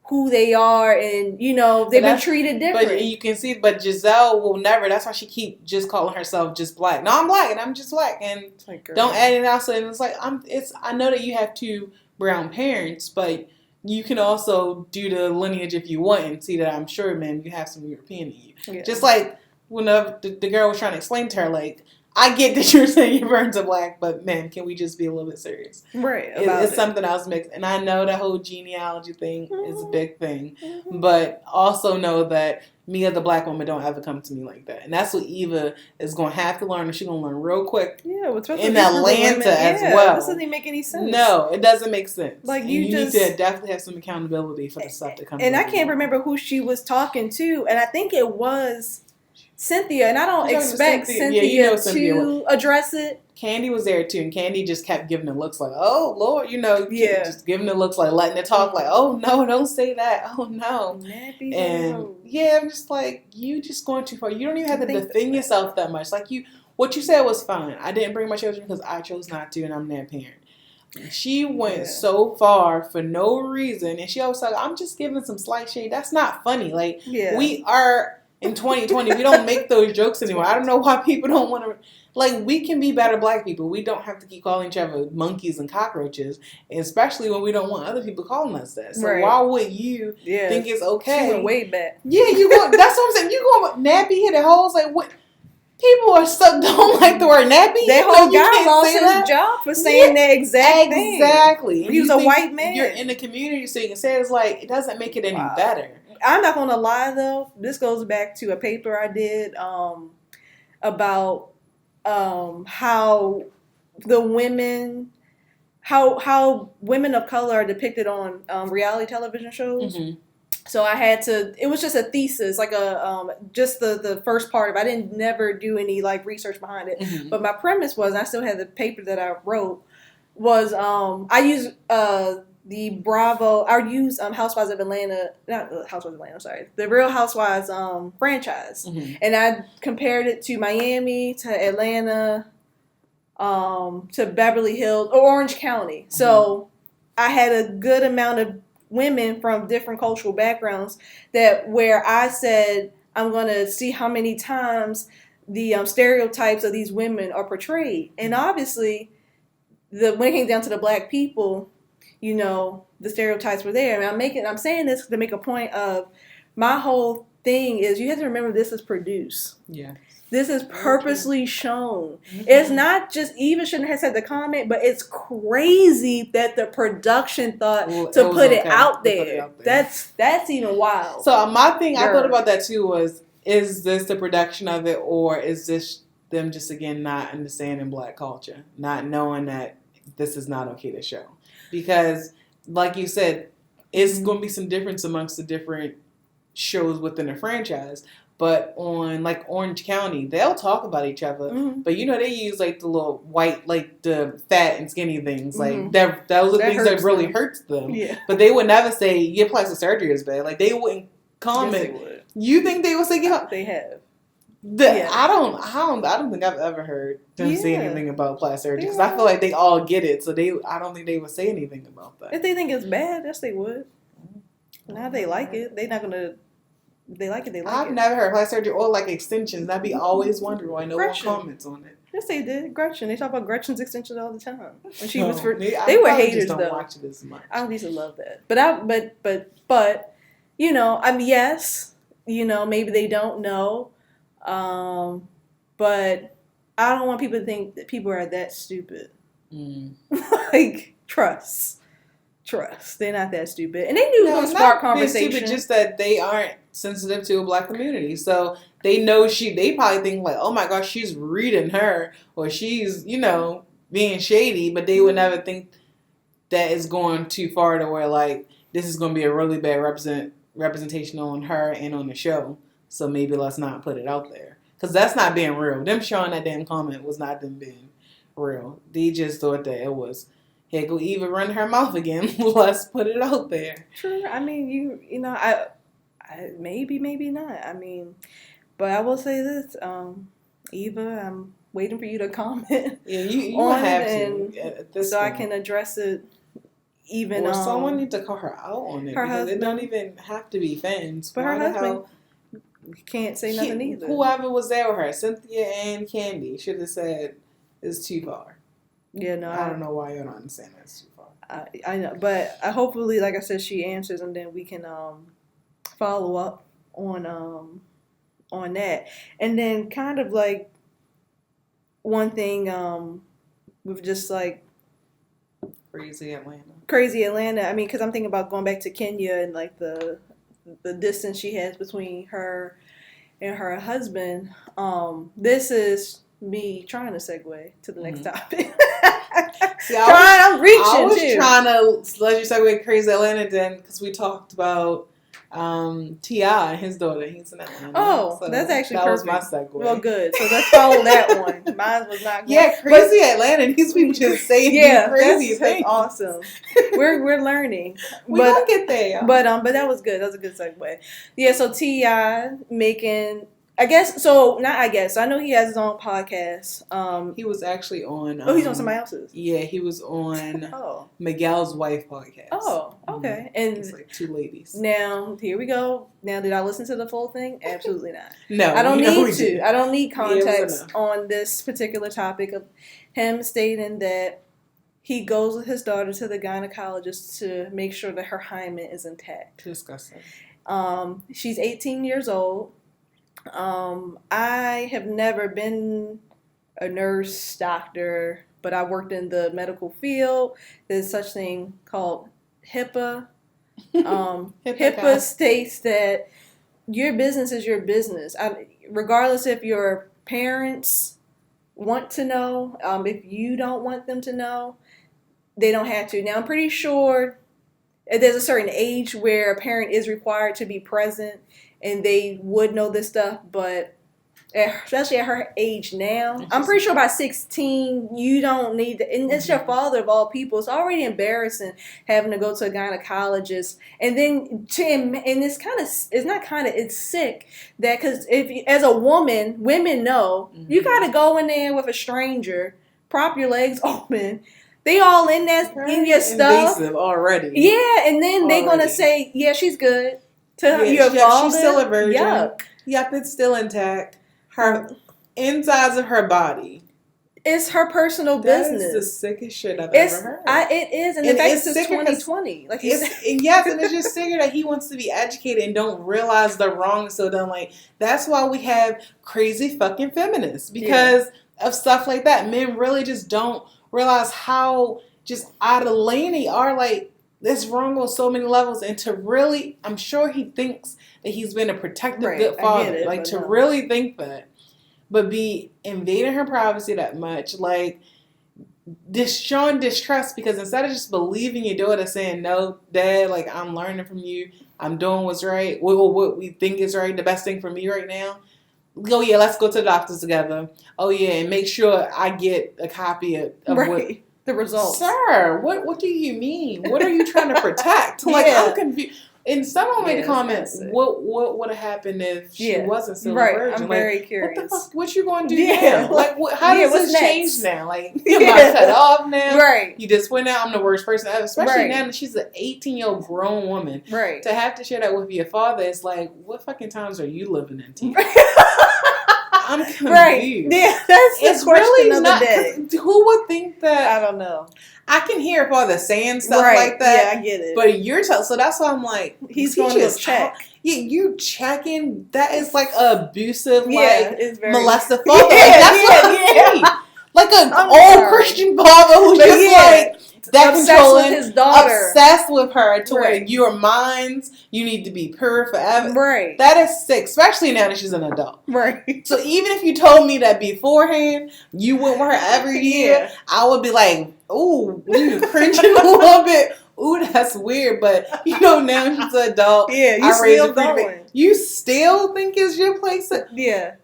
who they are, and they've been treated different. But you can see, but Giselle will never. That's why she keep just calling herself just black. No, I'm black, and I'm just black, and like, don't add it out. So it's like I know that you have two brown parents, but you can also do the lineage if you want and see that I'm sure, man, you have some European in you. Yeah. Just like when the girl was trying to explain to her, like, I get that you're saying your parents are black, but man, can we just be a little bit serious? Right. It's something else mixed. And I know the whole genealogy thing is a big thing, Mm-hmm. but also know that me as a black woman don't ever come to me like that. And that's what Eva is going to have to learn, and she's going to learn real quick. Yeah, in Atlanta as well. This doesn't even make any sense. No, it doesn't make sense. Like you need to definitely have some accountability for the stuff that comes. And I can't remember who she was talking to, and I think it was Cynthia, and I don't expect Cynthia to address it. Candy was there too, and Candy just kept giving the looks like, oh Lord, just giving the looks like letting it talk like, oh no, don't say that, oh no. And yeah, I'm just like, you just going too far. You don't even have to defend yourself that much. Like what you said was fine. I didn't bring my children because I chose not to, and I'm their parent. She went so far for no reason, and she always like, I'm just giving some slight shade. That's not funny. Like we are. In 2020, we don't make those jokes anymore. I don't know why people don't want to. Like, we can be better black people. We don't have to keep calling each other monkeys and cockroaches, especially when we don't want other people calling us that. So why would you think it's okay? She went way back. Yeah, you go. That's what I'm saying. You going nappy headed hoes? Like what? People are don't like the word nappy. That whole guy lost his job for saying that exact thing. Exactly. He was a white man. You're in the community, so you can say it's like it doesn't make it any better. I'm not gonna lie though. This goes back to a paper I did about how the women, how women of color are depicted on reality television shows. Mm-hmm. So I had to. It was just a thesis, like just the first part of it. I didn't never do any like research behind it. Mm-hmm. But my premise was, and I still had the paper that I wrote. Was I used the Bravo. I use Housewives of Atlanta, not Housewives of Atlanta. Sorry, the Real Housewives franchise, and I compared it to Miami, to Atlanta, to Beverly Hills or Orange County. So I had a good amount of women from different cultural backgrounds where I said I'm going to see how many times the stereotypes of these women are portrayed, and obviously when it came down to the black people, the stereotypes were there. And I'm saying this to make a point of my whole thing is you have to remember this is produced. Yeah. This is purposely shown. Mm-hmm. It's not just Eva shouldn't have said the comment, but it's crazy that the production thought to put it out there. That's even wild. So my thing, I thought about that too, is this the production of it, or is this them just again not understanding black culture, not knowing that this is not okay to show? Because, like you said, it's going to be some difference amongst the different shows within the franchise. But on, like, Orange County, they'll talk about each other. Mm-hmm. But, they use, like, the little white, like, the fat and skinny things. Like, those are things that really hurts them. Yeah. But they would never say, your plastic surgery is bad. Like, they wouldn't comment. Yes, they would. You think they would say, They have. I don't think I've ever heard them say anything about plastic surgery, because I feel like they all get it, so I don't think they would say anything about that. If they think it's bad, yes, they would. Now they like it, they're not gonna. They like it. They like it. I've never heard plastic surgery or like extensions. I'd be always wondering why no one comments on it. Yes, they did. Gretchen. They talk about Gretchen's extensions all the time. When she was they were haters just though. Watch it as much. I used to love that, but yes, maybe they don't know. But I don't want people to think that people are that stupid. Like, trust. They're not that stupid. And they knew it was a smart conversation. Stupid, just that they aren't sensitive to a black community. So they know they probably think like, oh my gosh, she's reading her, or she's, being shady, but they would never think that it's going too far to where like, this is going to be a really bad representation on her and on the show. So maybe let's not put it out there. Because that's not being real. Them showing that damn comment was not them being real. They just thought that it was here go Eva running her mouth again. Let's put it out there. True. I mean, you know, I maybe not. I mean, but I will say this, Eva, I'm waiting for you to comment. Yeah, you on have it, to at this so point. I can address it. Even or someone need to call her out on it, her because husband, it don't even have to be fans. But Why her the husband hell can't say nothing either. Whoever was there with her, Cynthia and Candy, should have said it's too far. Yeah, no, I don't know why you don't understand that's too far. I know, but hopefully, like I said, she answers, and then we can follow up on that, and then kind of like one thing with just like Crazy Atlanta. I mean, because I'm thinking about going back to Kenya and like the distance she has between her and her husband. This is me trying to segue to the next topic. See, I'm reaching. I was too. trying to let you segue Crazy Atlanta then, because we talked about T.I. and his daughter. He's in Atlanta. Oh, so that's actually that perfect. was my segue. Well, good. So let's follow that one. Mine was not good. Yeah, Crazy Atlanta. These people just say crazy things. That's awesome. We're learning. We gonna get there. But that was good. That was a good segue. Yeah. So T.I. making. I guess so. Not I guess. I know he has his own podcast. He was actually on. He's on somebody else's. Yeah, he was on Oh. Miguel's wife podcast. Oh, okay. And it's like two ladies. Now here we go. Now did I listen to the full thing? Absolutely not. No, I don't need to. Didn't. I don't need context on this particular topic of him stating that he goes with his daughter to the gynecologist to make sure that her hymen is intact. Disgusting. She's 18 years old. I have never been a nurse, doctor, but I worked in the medical field. There's such thing called HIPAA. HIPAA states that your business is your business. Regardless if your parents want to know, if you don't want them to know, they don't have to. Now, I'm pretty sure there's a certain age where a parent is required to be present and they would know this stuff, but especially at her age now, I'm pretty sure by 16, you don't need to, and it's your father of all people. It's already embarrassing having to go to a gynecologist. And then, and it's sick that, because as a woman, women know, you got to go in there with a stranger, prop your legs open. They all in there, in your stuff. Invasive already. Yeah, and then they're going to say, yeah, she's good. Your father, she's still a virgin. Yuck. Yep, it's still intact. Her insides of her body. It's her personal business. That is the sickest shit I've ever heard. It is, and in fact, it's 2020. Like yes, and it's just sicker that he wants to be educated and don't realize the wrong. So then, like, that's why we have crazy fucking feminists, because of stuff like that. Men really just don't realize how just out of lane they are. Like, it's wrong on so many levels, and to really, I'm sure he thinks that he's been a protective, good father. Like, to really think that, but be invading her privacy that much, like, showing distrust, because instead of just believing your daughter, saying, no, Dad, like, I'm learning from you, I'm doing what's right, what we think is right, the best thing for me right now. Oh, yeah, let's go to the doctors together. Oh, yeah, and make sure I get a copy of what... The results. Sir, what do you mean? What are you trying to protect? Like, I'm confused. And someone made a comment, what would have happened if she wasn't still a virgin? I'm very curious. What the fuck? What you going to do now? Like, how does this change now? Like, am I cut off now? Right. You just went out, I'm the worst person ever. Especially now that she's an 18-year-old grown woman. Right. To have to share that with your father, it's like, what fucking times are you living in? I'm confused. Right. Yeah, that's the question really of the day. Who would think that? I don't know. I can hear father saying stuff like that. Yeah, I get it. But you're so that's why I'm like, he's going to check. Yeah, you checking. That is like abusive, it's very molested father. That's what I mean. Like an old Christian father who's just like that controlling, with his daughter, obsessed with her to where you're mine. You need to be pure forever. Right. That is sick, especially now that she's an adult. Right. So even if you told me that beforehand, you went with her every year, I would be like, ooh, cringing a little bit. Ooh, that's weird. But now she's an adult. Yeah, you still going. You still think it's your place? Yeah.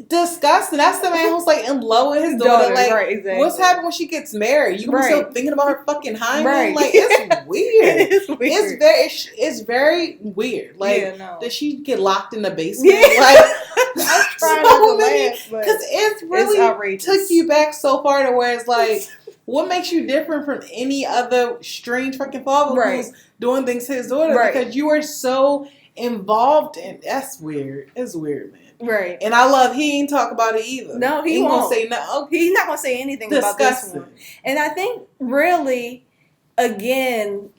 disgusting. That's the man who's like in love with his daughter. Like, right, exactly. What's happening when she gets married? You gonna be still thinking about her fucking hymen? Right. Like, it's weird. It is weird. It's very weird. Like, yeah, no. does she get locked in the basement? Yeah. Like, I'm trying not to laugh, but because it's really outrageous. took you back so far to where it's like, what makes you different from any other strange fucking father who's doing things to his daughter? Right. Because you are so involved in. That's weird. It's weird, man. Right. And I love he ain't talk about it either. No, he ain't won't. gonna say no. He's not gonna say anything about this one. And I think really, again,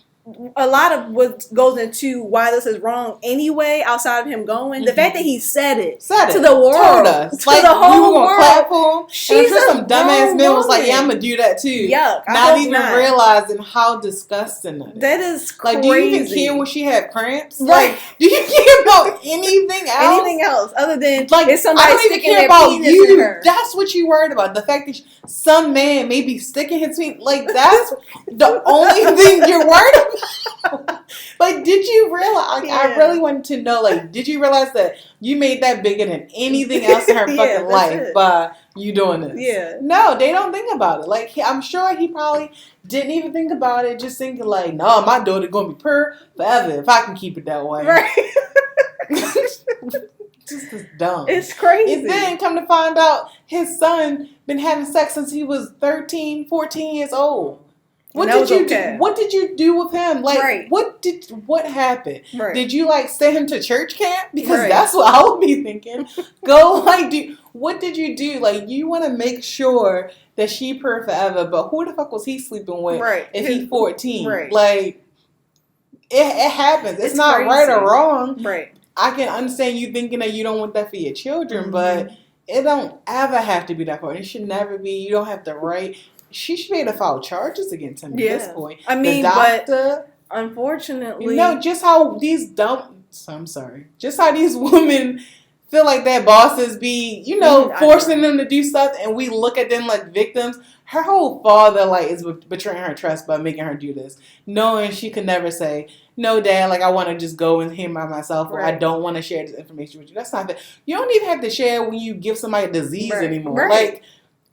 a lot of what goes into why this is wrong anyway, outside of him going, the fact that he said it to the world, told us, to like, the whole world. Clap for him. She's sure some dumbass man was like, "Yeah, I'm gonna do that too." Yuck! Not even realizing how disgusting that is. That is crazy. Like, do you even care when she had cramps? Right. Like, do you care about anything else? Anything else other than like, if somebody I don't even sticking care their about penis you. in her. That's what you worried about. The fact that some man may be sticking his feet. Like, that's the only thing you're worried about. Like, did you realize? Like, I really wanted to know. Like, did you realize that you made that bigger than anything else in her fucking life by you doing this? Yeah. No, they don't think about it. Like, I'm sure he probably didn't even think about it. Just thinking like, no, my daughter gonna be purr forever if I can keep it that way. Right. Just as dumb. It's crazy. And then come to find out his son been having sex since he was 13, 14 years old. What did you do? What did you do with him? Like, what happened? Right. Did you like send him to church camp? Because that's what I would be thinking. Go like what did you do? Like, you want to make sure that she purr forever, but who the fuck was he sleeping with? Right. If he's 14, right. Like, it happens. It's not crazy. Right or wrong. Right. I can understand you thinking that you don't want that for your children, but it don't ever have to be that far. It should never be. You don't have the right. She should be able to file charges against him at this point. I mean, the doctor, but unfortunately, just how these just how these women feel like their bosses be, forcing them to do stuff, and we look at them like victims. Her whole father, like, is betraying her trust by making her do this, knowing she could never say, "No, Dad, like, I want to just go in here by myself, or I don't want to share this information with you." That's not that. You don't even have to share when you give somebody a disease anymore. Right. Like,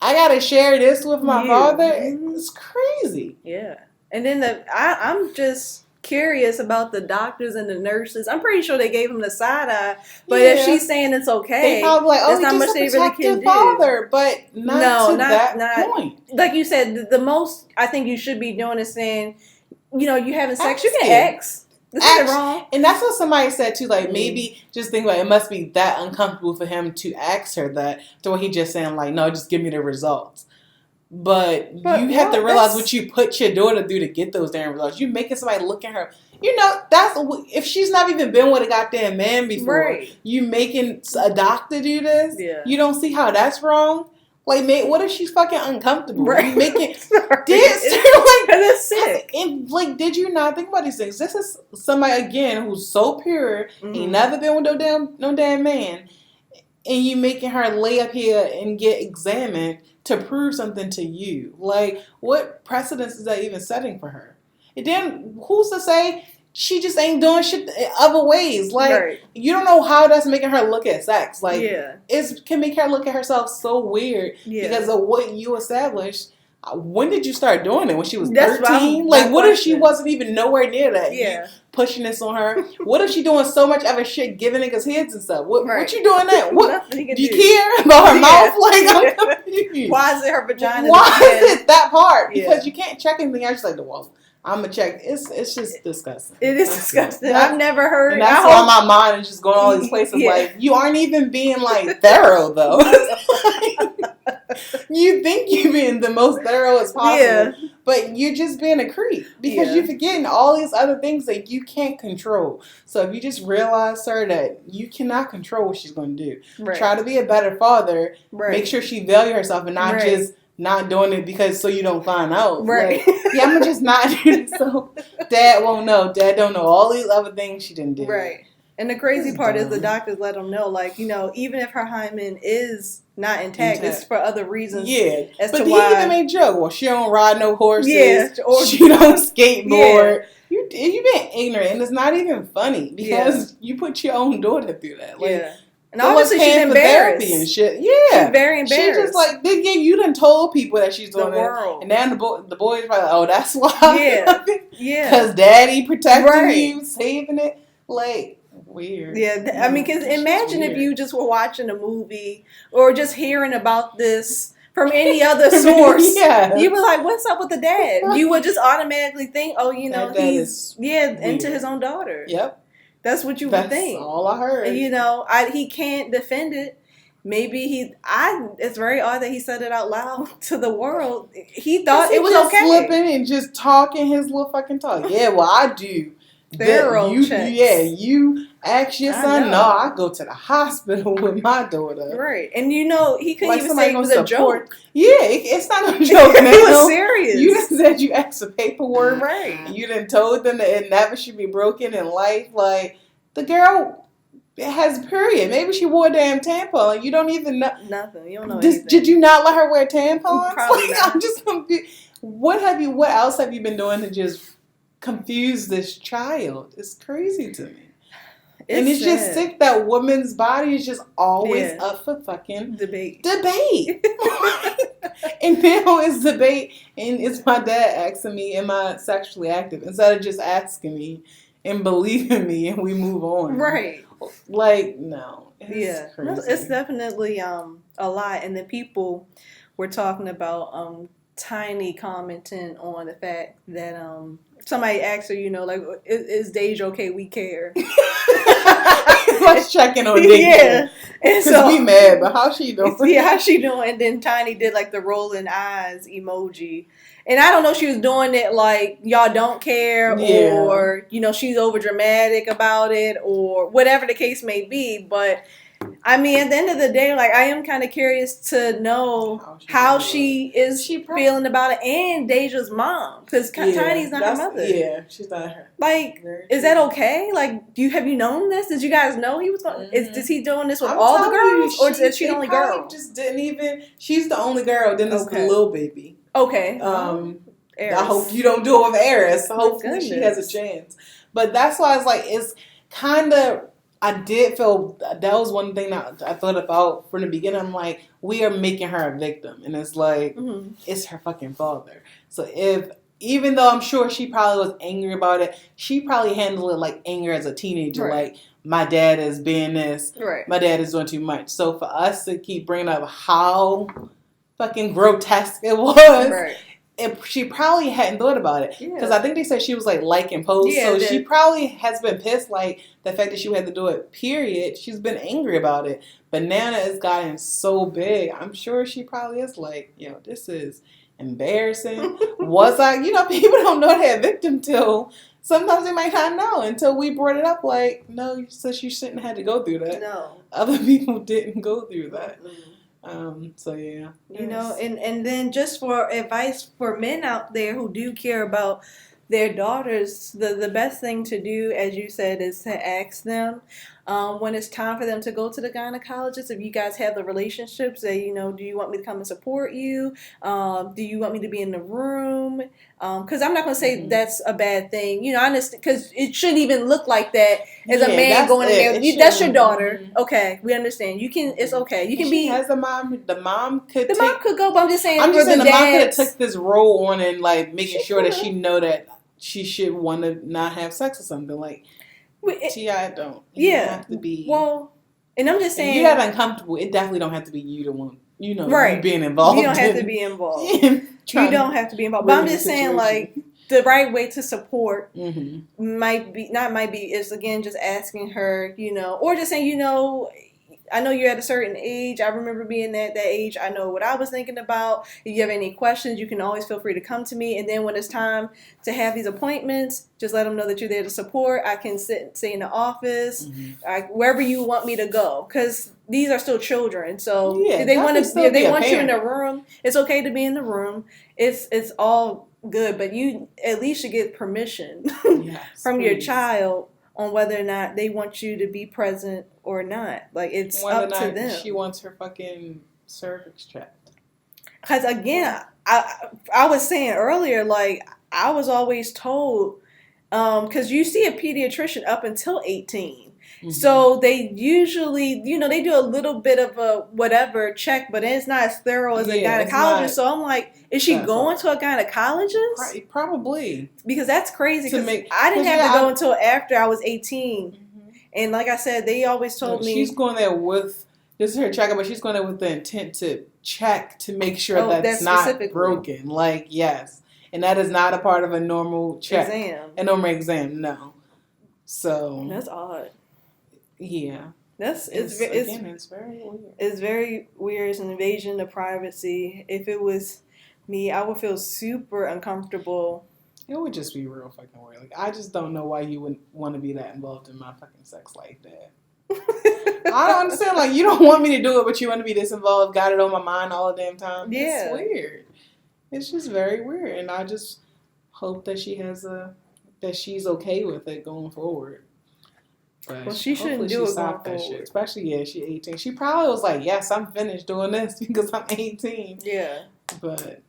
I gotta share this with my father. It's crazy. Yeah, and then I'm just curious about the doctors and the nurses. I'm pretty sure they gave him the side eye, but if she's saying it's okay, they probably like, there's not much they really can do. But not that point. Like you said, the most I think you should be doing is saying, you having sex, you can X. This is wrong. And that's what somebody said too. Like, maybe just think about it must be that uncomfortable for him to ask her that, to where he just saying like, no, just give me the results. But you have to realize what you put your daughter through to get those damn results. You making somebody look at her. That's if she's not even been with a goddamn man before. Right. You making a doctor do this. Yeah. You don't see how that's wrong. Like, what if she's fucking uncomfortable? Right. You make it it's sick. And like, did you not think about these things? This is somebody again who's so pure, ain't never been with no damn man, and you making her lay up here and get examined to prove something to you. Like, what precedence is that even setting for her? And then who's to say she just ain't doing shit other ways? Like, you don't know how that's making her look at sex. Like, it can make her look at herself so weird because of what you established. When did you start doing it? When she was 13? Like, what if she wasn't even nowhere near that? Yeah. You pushing this on her. What if she doing so much other shit, giving niggas heads and stuff? What you doing that? What do you care about her mouth? Like, I'm confused. Why is it her vagina? Why is it that part? Because you can't check anything else. Like, well, I'm gonna check. It's just disgusting. It is disgusting. I've never heard. And that's why my mind is just going all these places. Like, you aren't even being like thorough though. You think you're being the most thorough as possible, but you're just being a creep because you're forgetting all these other things that you can't control. So if you just realize, sir, that you cannot control what she's going to do, try to be a better father. Make sure she value herself and not just not doing it because so you don't find out. Right. Like, I'm gonna just not do this so Dad won't know. Dad don't know all these other things she didn't do. Right. And the crazy part is the doctors let them know, like, even if her hymen is not intact, it's for other reasons. Yeah. But he even made joke. Well, she don't ride no horses. Yeah. Or she don't skateboard. Yeah. You've been ignorant, and it's not even funny because you put your own daughter through that. Like, And obviously she's embarrassed. And shit. Yeah. She's very embarrassed. She's just like, you done told people that she's doing it. And then the boy's probably like, oh, that's why. Yeah. Yeah. Because daddy protecting you, saving it. Like, weird. Yeah. I mean, because imagine if you just were watching a movie or just hearing about this from any other source. Yeah. You were like, what's up with the dad? You would just automatically think, oh, you know, he's into his own daughter. Yep. That's what you would think. That's all I heard. And, you know, he can't defend it. Maybe it's very odd that he said it out loud to the world. He thought it was okay. Slipping and just talking his little fucking talk. Yeah, well, I do. You ask your son. No, I go to the hospital with my daughter. Right, and you know he couldn't even say it was a joke. Yeah, it's not a joke. It was serious. You just said you asked for paperwork. Right. You done told them that it never should be broken in life. Like the girl has a period. Maybe she wore a damn tampon. You don't even know nothing. You don't know anything. Did you not let her wear tampons? Probably not. I'm just confused. What else have you been doing to just confuse this child? It's crazy to me. It's just sick that women's body is just always up for fucking debate. And now it's debate, and it's my dad asking me, am I sexually active? Instead of just asking me and believing me, and we move on. Right. Like, no. It's crazy. It's definitely a lot. And then people were talking about Tiny commenting on the fact that somebody asked her, you know, like, is Deja okay? We care. Let's check in on Deja. Yeah. And so we mad, but how's she doing? Yeah, how's she doing? And then Tiny did like the rolling eyes emoji. And I don't know if she was doing it like y'all don't care or, you know, she's over dramatic about it or whatever the case may be. But I mean, at the end of the day, like, I am kind of curious to know how she is feeling about it, and Deja's mom, because Tiny's not her mother. Yeah, she's not her. Like, is that okay? Like, have you known this? Did you guys know he was going? Is he doing this with all the girls, or is she the only girl? Just didn't even. She's the only girl. Then there's the little baby. Okay. I hope you don't do it with Eris. Hopefully she has a chance. But that's why it's like it's kind of. I did feel that was one thing that I thought about from the beginning. I'm like, we are making her a victim. And it's like, it's her fucking father. So even though I'm sure she probably was angry about it, she probably handled it like anger as a teenager. Right. Like, my dad is being this. Right. My dad is doing too much. So for us to keep bringing up how fucking grotesque it was. Right. She probably hadn't thought about it because I think they said she was like liking posts, so she probably has been pissed, like the fact that she had to do it. Period. She's been angry about it, but now that it's gotten so big, I'm sure she probably is like, this is embarrassing. Was I? People don't know they're a victim till sometimes they might not know until we brought it up. Like, no, you said you shouldn't have had to go through that. No, other people didn't go through that. So yeah, and then just for advice for men out there who do care about their daughters, the best thing to do, as you said, is to ask them when it's time for them to go to the gynecologist. If you guys have the relationships, say, do you want me to come and support you? Do you want me to be in the room? Because I'm not going to say that's a bad thing. I understand, because it shouldn't even look like that as a man going in there. That's your daughter. Okay, we understand. You can. It's okay. You can be. Has the mom. The mom could. Mom could go, but I'm just saying. The mom could have took this role on and like making sure that she know that she should want to not have sex or something like. I don't. You have to be. Well, and I'm just saying. If you're not uncomfortable, it definitely don't have to be you the one. Right. You being involved. You don't have to be involved. You don't have to be involved. But I'm just saying, like, the right way to support is again just asking her, or just saying, I know you're at a certain age. I remember being at that age. I know what I was thinking about. If you have any questions, you can always feel free to come to me. And then when it's time to have these appointments, just let them know that you're there to support. I can stay in the office, wherever you want me to go, because these are still children. So if they want you in the room, it's okay to be in the room. It's all good, but you at least should get permission from your child on whether or not they want you to be present or not. Like, it's up to them. She wants her fucking cervix checked. Because, again, I was saying earlier, like, I was always told, because you see a pediatrician up until 18. So they usually, they do a little bit of a whatever check, but it's not as thorough as a gynecologist. So I'm like, is she going to a gynecologist? Probably. Because that's crazy. Because I didn't have to go until after I was 18. And like I said, they always told me. She's going there with, this is her checkup, but she's going there with the intent to check to make sure that's not broken. Like, yes. And that is not a part of a normal check. A normal exam, no. So. That's odd. Yeah. It's very weird. It's very weird. It's an invasion of privacy. If it was me, I would feel super uncomfortable. It would just be real fucking weird. Like, I just don't know why you would want to be that involved in my fucking sex like that. I don't understand. Like, you don't want me to do it, but you want to be this involved, got it on my mind all the damn time. Yeah. It's weird. It's just very weird. And I just hope that that she's okay with it going forward. But well, she shouldn't do it going forward. Shit. Especially, she's 18. She probably was like, yes, I'm finished doing this because I'm 18. Yeah. But...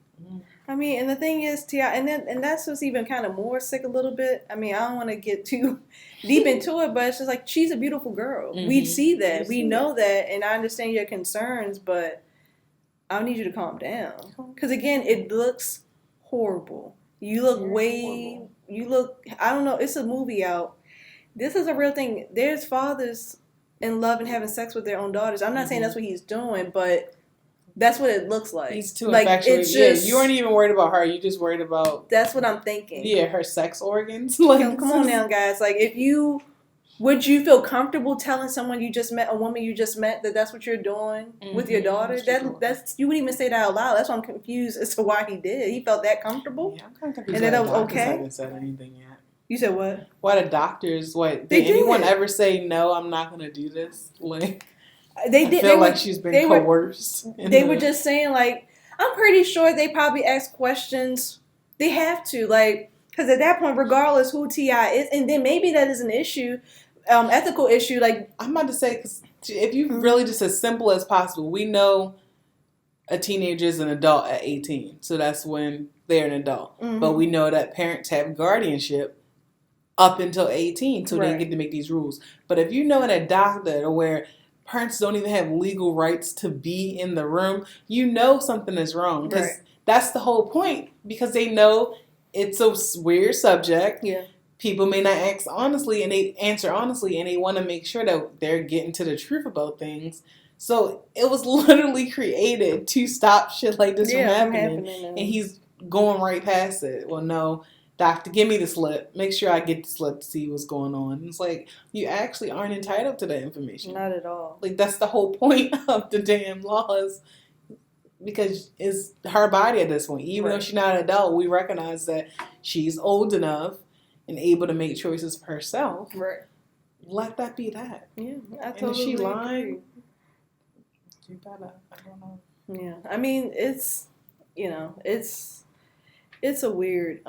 I mean, and the thing is, T.I., and that's what's even kind of more sick a little bit. I mean, I don't want to get too deep into it, but it's just like, she's a beautiful girl. We see that. We know that, and I understand your concerns, but I need you to calm down. Because, again, it looks horrible. You look I don't know, it's a movie out. This is a real thing. There's fathers in love and having sex with their own daughters. I'm not saying that's what he's doing, but... That's what it looks like. He's too infatuated. You weren't even worried about her. You just worried about... That's what I'm thinking. Yeah, her sex organs. Like, come on now, guys. Like, would you feel comfortable telling someone you just met, a woman you just met, that that's what you're doing with your daughter? That's you wouldn't even say that out loud. That's why I'm confused as to why he did. He felt that comfortable? Yeah, I'm kind of confused. And that was okay? I haven't said anything yet. You said what? Why the doctors... Did anyone ever say, no, I'm not going to do this? Like... They did. I feel like she's been coerced. They were just saying, like, I'm pretty sure they probably asked questions. They have to, like, because at that point, regardless who T.I. is, and then maybe that is an issue, ethical issue. Like, I'm about to say, because if you really just as simple as possible, we know a teenager is an adult at 18, so that's when they're an adult. But we know that parents have guardianship up until 18, so they get to make these rules. But if you know in a doctor where parents don't even have legal rights to be in the room, you know something is wrong. Because that's the whole point. Because they know it's a weird subject. Yeah. People may not ask honestly, and they answer honestly, and they want to make sure that they're getting to the truth about things. So it was literally created to stop shit like this from happening. And he's going right past it. Well, no. Doctor, give me the slip. Make sure I get the slip to see what's going on. It's like, you actually aren't entitled to that information. Not at all. Like, that's the whole point of the damn laws. Because it's her body at this point. Even though she's not an adult, we recognize that she's old enough and able to make choices for herself. Right. Let that be that. Yeah, I totally agree. And if she lying, you better. I don't know. Yeah. I mean, it's a weird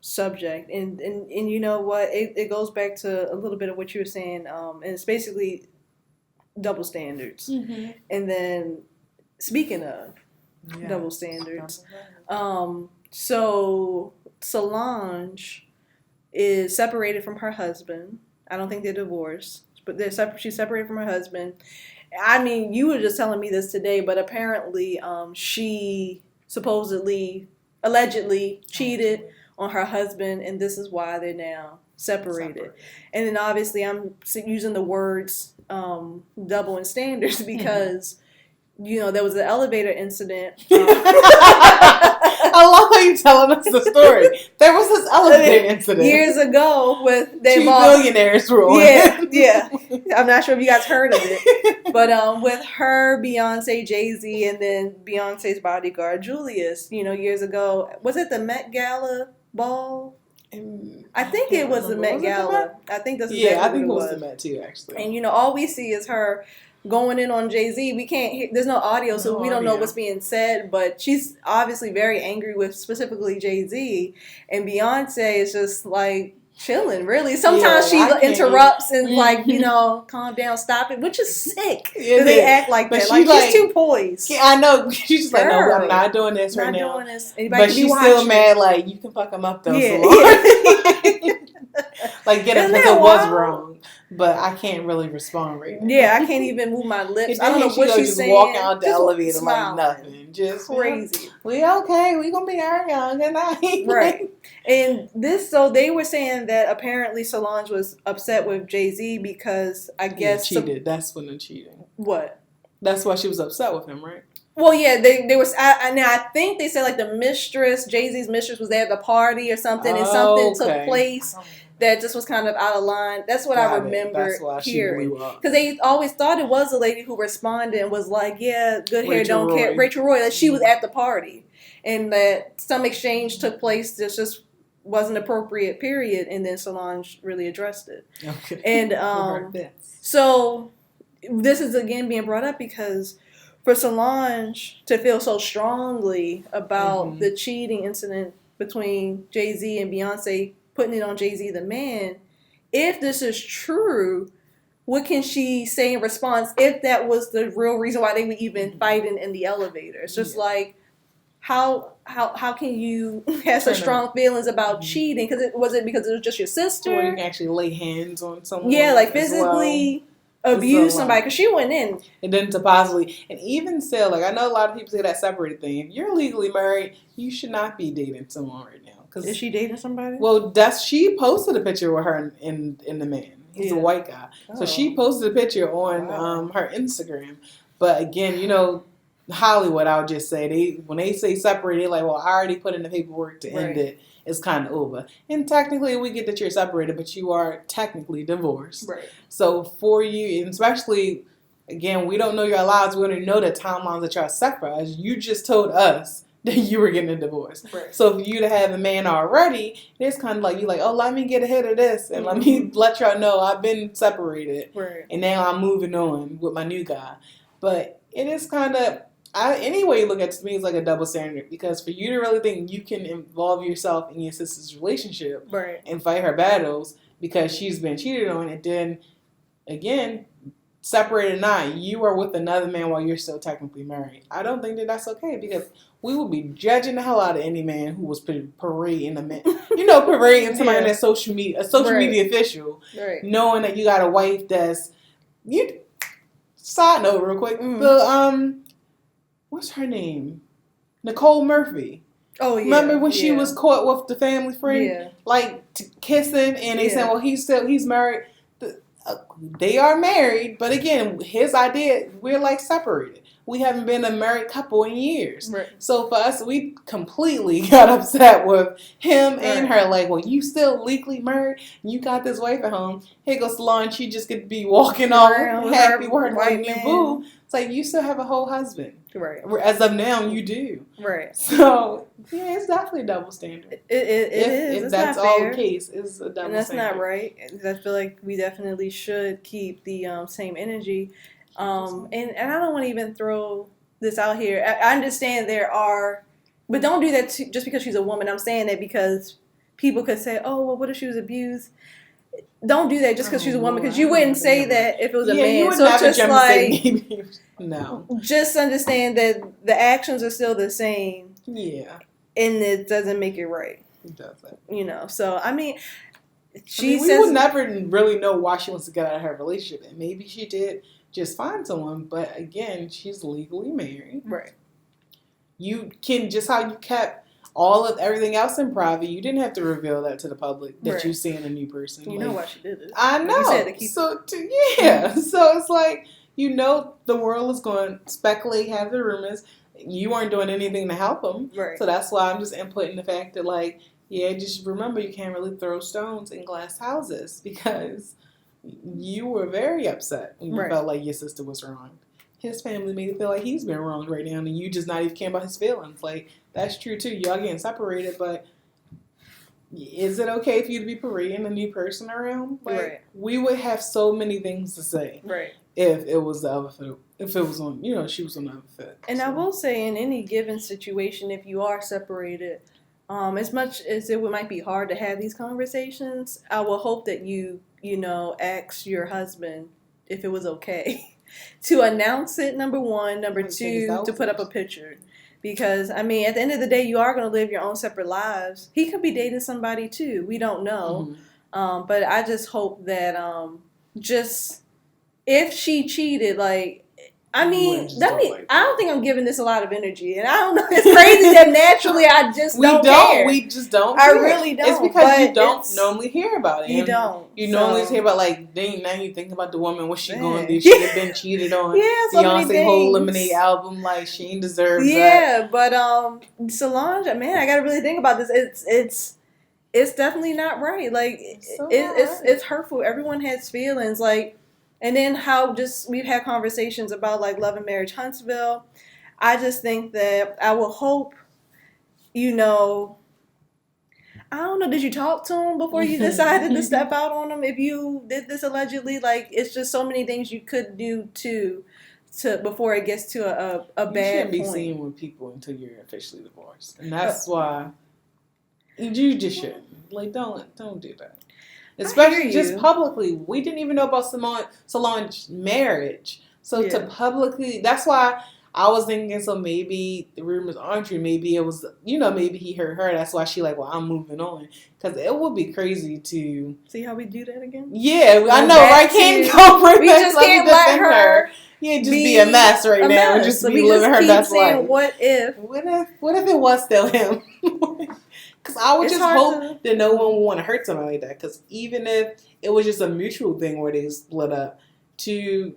subject, and you know what, it goes back to a little bit of what you were saying, and it's basically double standards. And then speaking of double standards, so Solange is separated from her husband. I don't think they're divorced, but she's separated from her husband. I mean, you were just telling me this today, but apparently she allegedly cheated on her husband, and this is why they're now separated. And then obviously I'm using the words double in standards because there was an elevator incident. I love how you're telling us the story. There was this elevator incident years ago with two billionaires rule. Yeah. I'm not sure if you guys heard of it, but with her, Beyonce, Jay-Z, and then Beyonce's bodyguard Julius. Years ago, was it the Met Gala ball? I think it was the Met Gala. I think that's exactly I think it was the Met too, actually. And all we see is her going in on Jay-Z. We can't hear, there's no audio, so we don't know what's being said, but she's obviously very angry with specifically Jay-Z, and Beyonce is just like chilling, really. Sometimes she interrupts and calm down, stop it, which is sick. They act like that. Like, she's too poised. Yeah, I know. She's just like, no, I'm not doing this right now. But she's still mad, like, you can fuck him up though. Like, get it, because it was wrong. but I can't really respond right now. Yeah, I can't even move my lips. I don't know what she's just saying. Walking out the Just elevator smiling. like nothing. Just crazy. We okay. We gonna be our young good night. Right. And so they were saying that apparently Solange was upset with Jay-Z because I guess cheated. That's when the cheating. What? That's why she was upset with him, right? Well, yeah, they was. I think they said like the mistress, Jay-Z's mistress, was there at the party or something, and something took place that just was kind of out of line. That's what I remember hearing. Because they always thought it was a lady who responded and was like, "Yeah, good hair, don't care." Rachel Roy, that she was at the party, and that some exchange took place that just wasn't appropriate. Period. And then Solange really addressed it. Okay. And so this is again being brought up because for Solange to feel so strongly about the cheating incident between Jay-Z and Beyonce, putting it on Jay-Z the man, if this is true, what can she say in response if that was the real reason why they were even fighting in the elevator? It's just like, how can you have such strong feelings about cheating? Because it was just your sister? Or you can actually lay hands on someone. Yeah, like physically abuse somebody, because she went in. And then to possibly, and even still, like I know a lot of people say that separated thing. If you're legally married, you should not be dating someone right now. Is she dating somebody? Well, she posted a picture with her and the man. He's a white guy. Oh. So she posted a picture on her Instagram. But again, Hollywood, I would just say, when they say separate, they're like, well, I already put in the paperwork to end it. It's kind of over. And technically, we get that you're separated, but you are technically divorced. Right. So for you, and especially, again, we don't know your lives. We don't know the timelines that y'all separate. You just told us that you were getting a divorce. Right. So for you to have a man already, it's kind of like, you're like, oh, let me get ahead of this. And let me let y'all know I've been separated. Right. And now I'm moving on with my new guy. But it is kind of... any way you look at it, to me, it's like a double standard, because for you to really think you can involve yourself in your sister's relationship and fight her battles because she's been cheated on, and then again, separated or not, you are with another man while you're still technically married. I don't think that that's okay, because we would be judging the hell out of any man who was parading a man, parading somebody in that social media, a social media official, knowing that you got a wife that's Side note, real quick, what's her name? Nicole Murphy. Oh, yeah. Remember when she was caught with the family friend? Yeah. Kissing, and they said, well, he's married. They are married, but again, his idea, we're separated. We haven't been a married couple in years. Right. So for us, we completely got upset with him and her. Well, you still legally married? You got this wife at home. Here goes Solange. She just could be walking on happy with her white new boo. It's you still have a whole husband. Right. As of now, you do. Right. So, yeah, it's definitely a double standard. It is. If that's all the case, it's a double standard. And that's not right. I feel like we definitely should keep the same energy. And I don't want to even throw this out here. I understand there are, but don't do that just because she's a woman. I'm saying that because people could say, oh, well, what if she was abused? Don't do that just because she's a woman, because you wouldn't say that if it was a man. So it's just no. Just understand that the actions are still the same. Yeah. And it doesn't make it right. It doesn't. So I mean, we would never really know why she wants to get out of her relationship, and maybe she did just find someone, but again, she's legally married. Right. You can, just how you kept all of everything else in private, you didn't have to reveal that to the public that you're seeing a new person. You know why she did it. I know. You said to keep so it's the world is going to speculate, have the rumors. You weren't doing anything to help them. Right. So that's why I'm just inputting the fact that just remember, you can't really throw stones in glass houses, because you were very upset when you felt like your sister was wronged. His family made it feel like he's been wronged right now, and you just not even caring about his feelings. That's true too. Y'all getting separated, but is it okay for you to be parading a new person around? We would have so many things to say. Right. If it was the other foot, if it was on, she was on the other foot. And I will say, in any given situation, if you are separated, as much as it might be hard to have these conversations, I will hope that you ask your husband if it was okay to announce it, number one. Number two, to put up a picture. Because, I mean, at the end of the day, you are going to live your own separate lives. He could be dating somebody, too. We don't know. Mm-hmm. But I just hope that just if she cheated, like. I mean, I don't think I'm giving this a lot of energy, and I don't know. It's crazy that naturally I just don't care. We just don't. I really don't. It's because you don't normally hear about it. You don't. You normally hear about like, dang, now you think about the woman. What's she going through? She had been cheated on. Beyonce whole Lemonade album, like she ain't deserved that. Yeah, but Solange, man, I gotta really think about this. It's definitely not right. Like it's hurtful. Everyone has feelings. Like. And then how just we've had conversations about like Love and Marriage Huntsville. I just think that I will hope, I don't know, did you talk to him before you decided to step out on him? If you did this allegedly, like it's just so many things you could do to before it gets to a bad point. You shouldn't be seen with people until you're officially divorced. And that's why you just shouldn't. Like don't do that. Especially just publicly. We didn't even know about Solange's marriage. So to publicly, that's why I was thinking, so maybe the rumors aren't true. Maybe it was, maybe he hurt her. That's why she like, well, I'm moving on. Because it would be crazy to... See how we do that again? Yeah, I know, right? Can't go right. We just can't let her... Yeah, just be a mess right now. And just be living her best life. What if it was still him? Because I would just hope that no one would want to hurt somebody like that. Because even if it was just a mutual thing where they split up, to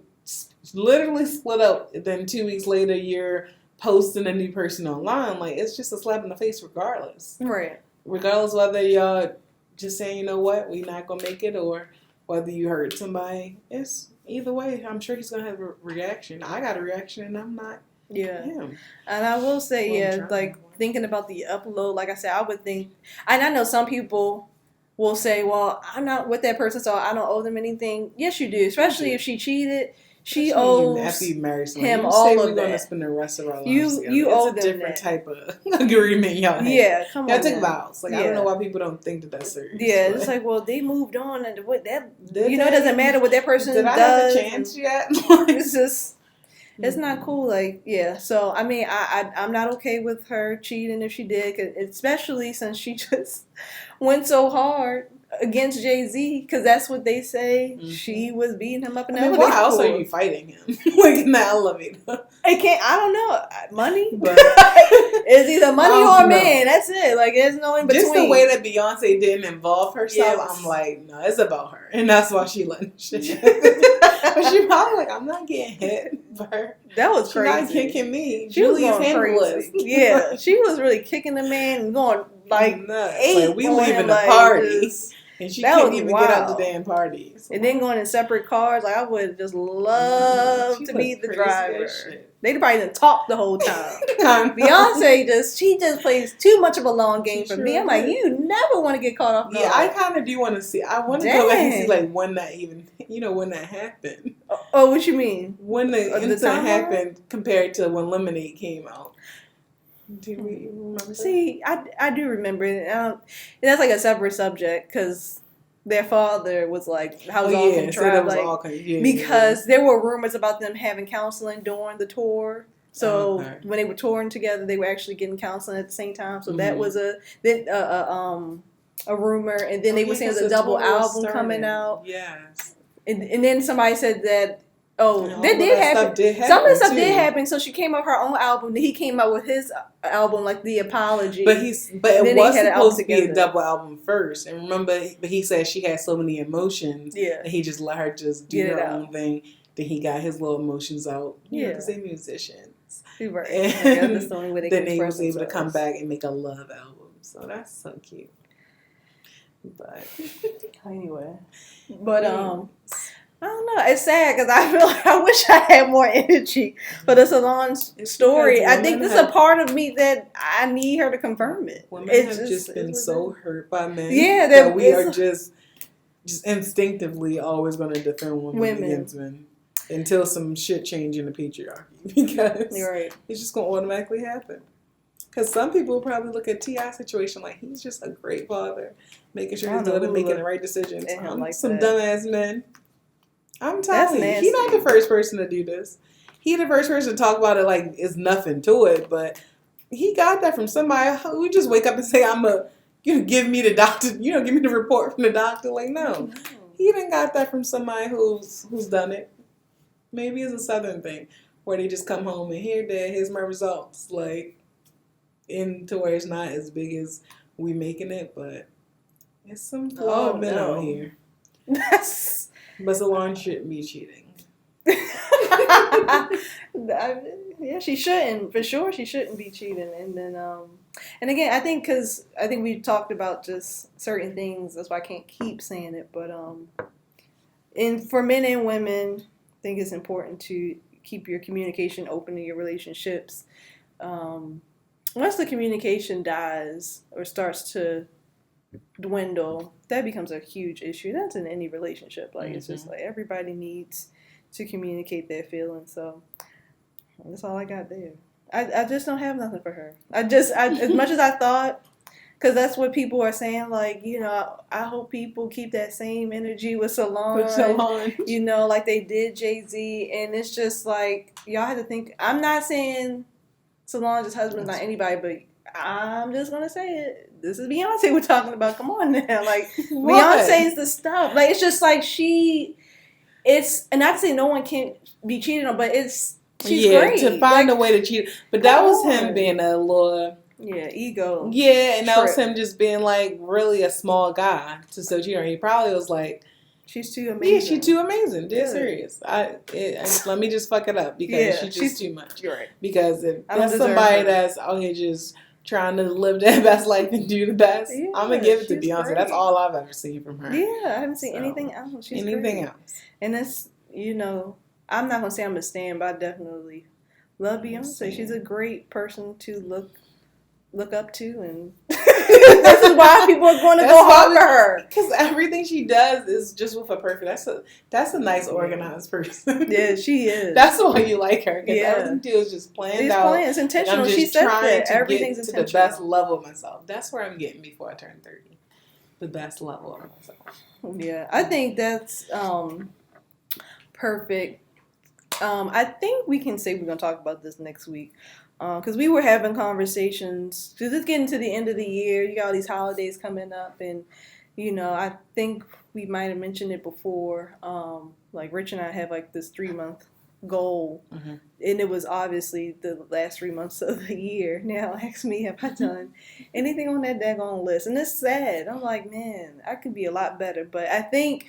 literally split up, then 2 weeks later you're posting a new person online, like it's just a slap in the face regardless. Right. Regardless whether y'all just saying, you know what, we're not going to make it, or whether you hurt somebody. It's either way, I'm sure he's going to have a reaction. I got a reaction and I'm not. Yeah. Him. And I will say, like thinking about the upload, like I said, I would think, and I know some people will say, well, I'm not with that person, so I don't owe them anything. Yes, you do, especially if she cheated. She owes after you marry someone, him you all say of we're that. Going to spend the rest of our lives together. You owe them It's a different that. type of agreement y'all have. Yeah, come on. Y'all take vows. Like I don't know why people don't think that that's serious. Yeah, it's like, well, they moved on, and what that it doesn't matter what that person Did does. I have a chance yet? It's just. It's not cool, like, yeah. So, I mean, I'm not okay with her cheating if she did, especially since she just went so hard against Jay-Z, because that's what they say. Mm-hmm. She was beating him up in that. Why else are you fighting him? Like in the elevator? I don't know. Money? But it's either money or man. That's it. Like, there's no in between. Just the way that Beyonce didn't involve herself, I'm like, no, it's about her. And that's why she let shit. But she probably like, I'm not getting hit by her. That was crazy. She's not kicking me. She was going crazy. Yeah, she was really kicking the man and going like nuts. Eight. Like, we leaving the party. And she couldn't even get out the damn party. So. And then going in separate cars. Like, I would just love to be the driver. They'd probably didn't talk the whole time. Beyonce she just plays too much of a long game for me. I'm like, you never want to get caught off. Yeah, I kind of do want to see. I want to go back and see like when that even, when that happened. Oh, what you mean? When the incident happened compared to when Lemonade came out. Do we remember? See, I do remember it. That's like a separate subject because their father was like, how was all contrived, because there were rumors about them having counseling during the tour. So when they were touring together, they were actually getting counseling at the same time. So that was a rumor, and then they were saying there's a double album coming out. Yes, and then somebody said that. Oh, that did happen. Some of the stuff did happen. So she came out with her own album. Then he came out with his album, like The Apology. But it was supposed to be a double album first. And remember, but he said she had so many emotions. Yeah. And he just let her just do her own thing. Then he got his little emotions out. Yeah, because they're musicians. Right. And that's the only way they then they was able to come back and make a love album. So that's so cute. But anyway, I don't know. It's sad because I feel like I wish I had more energy for the Solange story. I think this is a part of me that I need her to confirm it. Women have just been so hurt by men. Yeah, that we are just instinctively always going to defend women against men until some shit change in the patriarchy, because it's just going to automatically happen. Because some people probably look at T.I.'s situation like he's just a great father, making sure he's making the right decisions. Some dumbass men. I'm telling you, he's not the first person to do this. He's the first person to talk about it like it's nothing to it, but he got that from somebody who just wake up and say, give me the doctor, give me the report from the doctor. Like, no. He he done got that from somebody who's done it. Maybe it's a Southern thing where they just come home and here's my results. Like, to where it's not as big as we making it, but it's some flawed men out here. That's But Solange shouldn't be cheating. Yeah, she shouldn't. For sure, she shouldn't be cheating. And then, and again, I think we talked about just certain things. That's why I can't keep saying it. But and for men and women, I think it's important to keep your communication open in your relationships. Once the communication dies or starts to dwindle, that becomes a huge issue. That's in any relationship. Like, it's just like everybody needs to communicate their feelings. So that's all I got there. I just don't have nothing for her. As much as I thought, because that's what people are saying, like, you know, I hope people keep that same energy with Solange. You know, like they did Jay-Z. And it's just like, y'all have to think, I'm not saying Solange's husband's not anybody, but I'm just going to say it. This is Beyonce we're talking about. Come on now. Like, Beyonce's the stuff. Like, it's just like and not to say no one can't be cheated on, but she's great. To find a way to cheat. But that was him being a little... Yeah, ego. Yeah, and that was him just being, like, really a small guy to still cheat on her. He probably was like... She's too amazing. Yeah, she's too amazing. Dead serious. Let me just fuck it up because she's just too much. You're right. Because if that's somebody that's out here just trying to live their best life and do the best, I'm going to give it to Beyonce. Great. That's all I've ever seen from her. Yeah, I haven't seen anything else. She's anything great. else. And it's, you know, I'm not going to say I'm a stan, but I definitely love Beyonce. She's a great person to look up to, and this is why people are going to go hard for her. Because everything she does is just with a purpose. That's a nice, organized person. Yeah, she is. That's why you like her. Because everything she does is just planned out. It's intentional. I'm just she said trying that. to Everything's get to intentional. the best level of myself. That's where I'm getting before I turn 30. The best level of myself. Yeah, I think that's perfect. I think we can say we're going to talk about this next week. Because we were having conversations, because it's getting to the end of the year, you got all these holidays coming up, and, you know, I think we might have mentioned it before, like, Rich and I have, like, this 3-month goal, and it was obviously the last 3 months of the year. Now, ask me, have I done anything on that daggone list? And it's sad. I'm like, man, I could be a lot better, but I think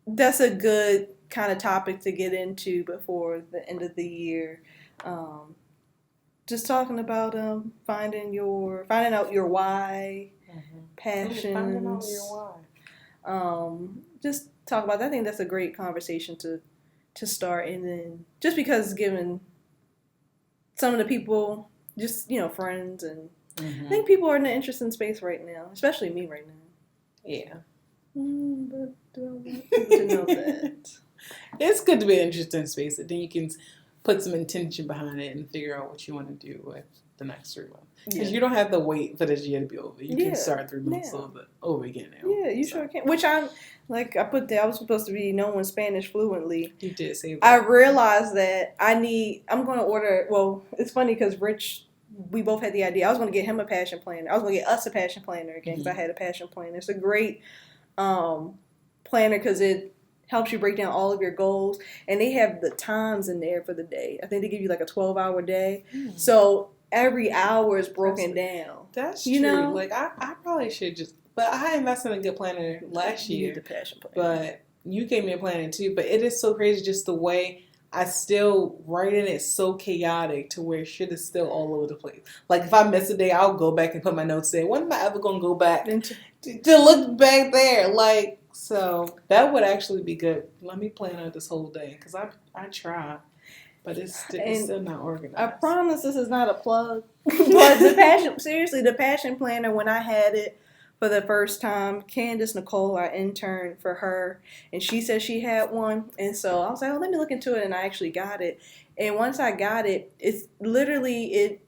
that's a good kind of topic to get into before the end of the year. Just talking about finding out your why, passions. Finding out your why. Just talk about that. I think that's a great conversation to start, and then just because given some of the people, just, you know, friends, and I think people are in an interesting space right now, especially me right now. Yeah. But do I want people to know that? It's good to be an interesting space, and then you can put some intention behind it and figure out what you want to do with the next 3 months. Because you don't have to wait for this year to be over. You can start 3 months over again now. Yeah, you sure can. Which I put there, I was supposed to be knowing Spanish fluently. You did say that. I realized that I'm going to order, well, it's funny because Rich, we both had the idea. I was going to get him a passion planner. I was going to get us a passion planner again because I had a passion planner. It's a great planner because it helps you break down all of your goals, and they have the times in there for the day. I think they give you like a 12-hour day, so every hour is broken down. That's true. Know? Like I probably should but I invested in a good planner last year. You need the passion planner. But you gave me a planner too. But it is so crazy just the way I still write in it so chaotic to where shit is still all over the place. Like if I miss a day, I'll go back and put my notes there. When am I ever gonna go back to look back there? Like. So that would actually be good. Let me plan out this whole day because I try, but it's still not organized. I promise this is not a plug, but the passion planner, when I had it for the first time, Candace Nicole, I interned for her, and she said she had one, and so I was like, oh, let me look into it, and I actually got it. And once I got it, it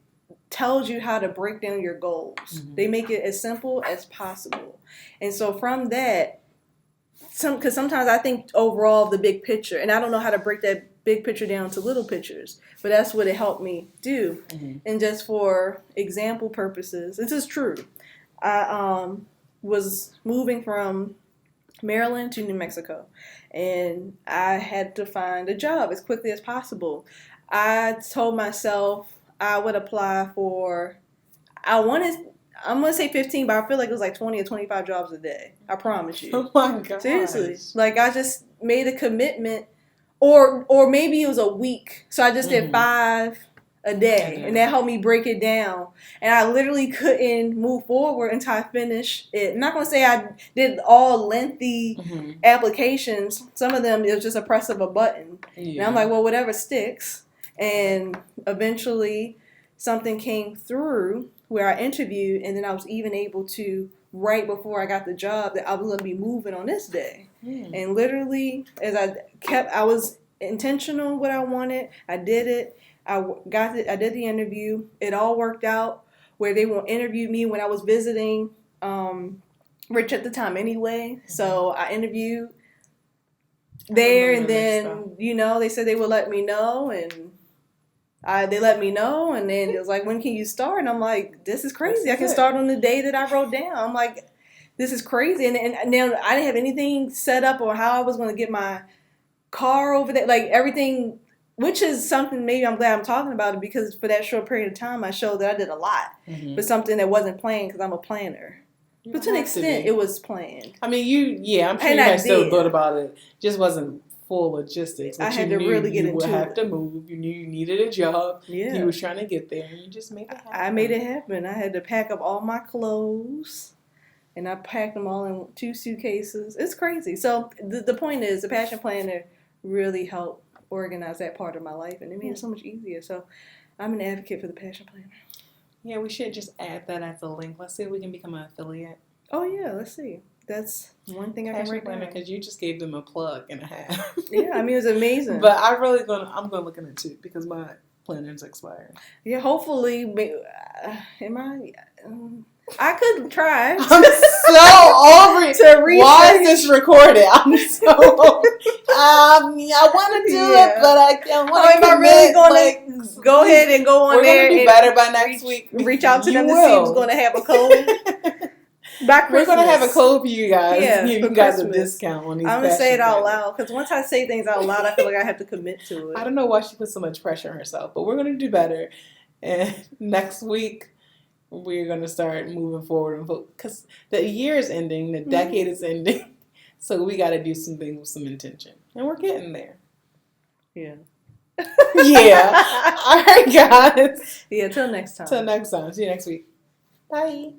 tells you how to break down your goals. They make it as simple as possible, and so from that. Because sometimes I think overall of the big picture, and I don't know how to break that big picture down to little pictures, but that's what it helped me do. And just for example purposes, this is true. I was moving from Maryland to New Mexico, and I had to find a job as quickly as possible. I told myself I would apply for, I'm gonna say 15, but I feel like it was like 20 or 25 jobs a day. I promise you. Oh my god! Seriously, like I just made a commitment, or maybe it was a week. So I just did 5 a day, and that helped me break it down. And I literally couldn't move forward until I finished it. I'm not gonna say I did all lengthy applications. Some of them it was just a press of a button, and I'm like, well, whatever sticks. And eventually, something came through where I interviewed, and then I was even able to, right before I got the job, that I was going to be moving on this day. And literally, as I was intentional what I wanted. I did it. I did the interview. It all worked out where they interviewed me when I was visiting Rich at the time anyway. So I interviewed there, and then, they said they would let me know, and they let me know, and then it was like, when can you start? And I'm like, this is crazy. I can start on the day that I wrote down. I'm like, this is crazy. And now I didn't have anything set up or how I was going to get my car over there. Like everything, which is something maybe I'm glad I'm talking about it, because for that short period of time, I showed that I did a lot. But something that wasn't planned, because I'm a planner. But to an extent, it was planned. I mean, I'm sure you had still thought about it. Just wasn't full logistics. I had to really get into it. You would have to move. You knew you needed a job. Yeah. You was trying to get there, and you just made it happen. I made it happen. I had to pack up all my clothes, and I packed them all in 2 suitcases. It's crazy. So the point is, the Passion Planner really helped organize that part of my life, and it made it so much easier. So I'm an advocate for the Passion Planner. Yeah, we should just add that as a link. Let's see if we can become an affiliate. Oh, yeah, let's see. That's one thing I can write down. Because you just gave them a plug and a half. Yeah, I mean, it was amazing. But I'm going to look into it too, because my planner's expired. Yeah, hopefully, I could try. I'm so over it. Why is this recorded? I'm so over it. I want to do it, but I can't. Am I really going to go ahead and go on there? We're going to do better by next week. Reach out to them to see who's going to have a code. We're going to have a code for you guys. Yeah, you guys a discount on these. I'm going to say it out loud, because once I say things out loud, I feel like I have to commit to it. I don't know why she puts so much pressure on herself, but we're going to do better. And next week, we're going to start moving forward, because the year is ending, the decade is ending, so we got to do some things with some intention, and we're getting there. Yeah. Yeah. All right, guys. Yeah, till next time. Till next time. See you next week. Bye.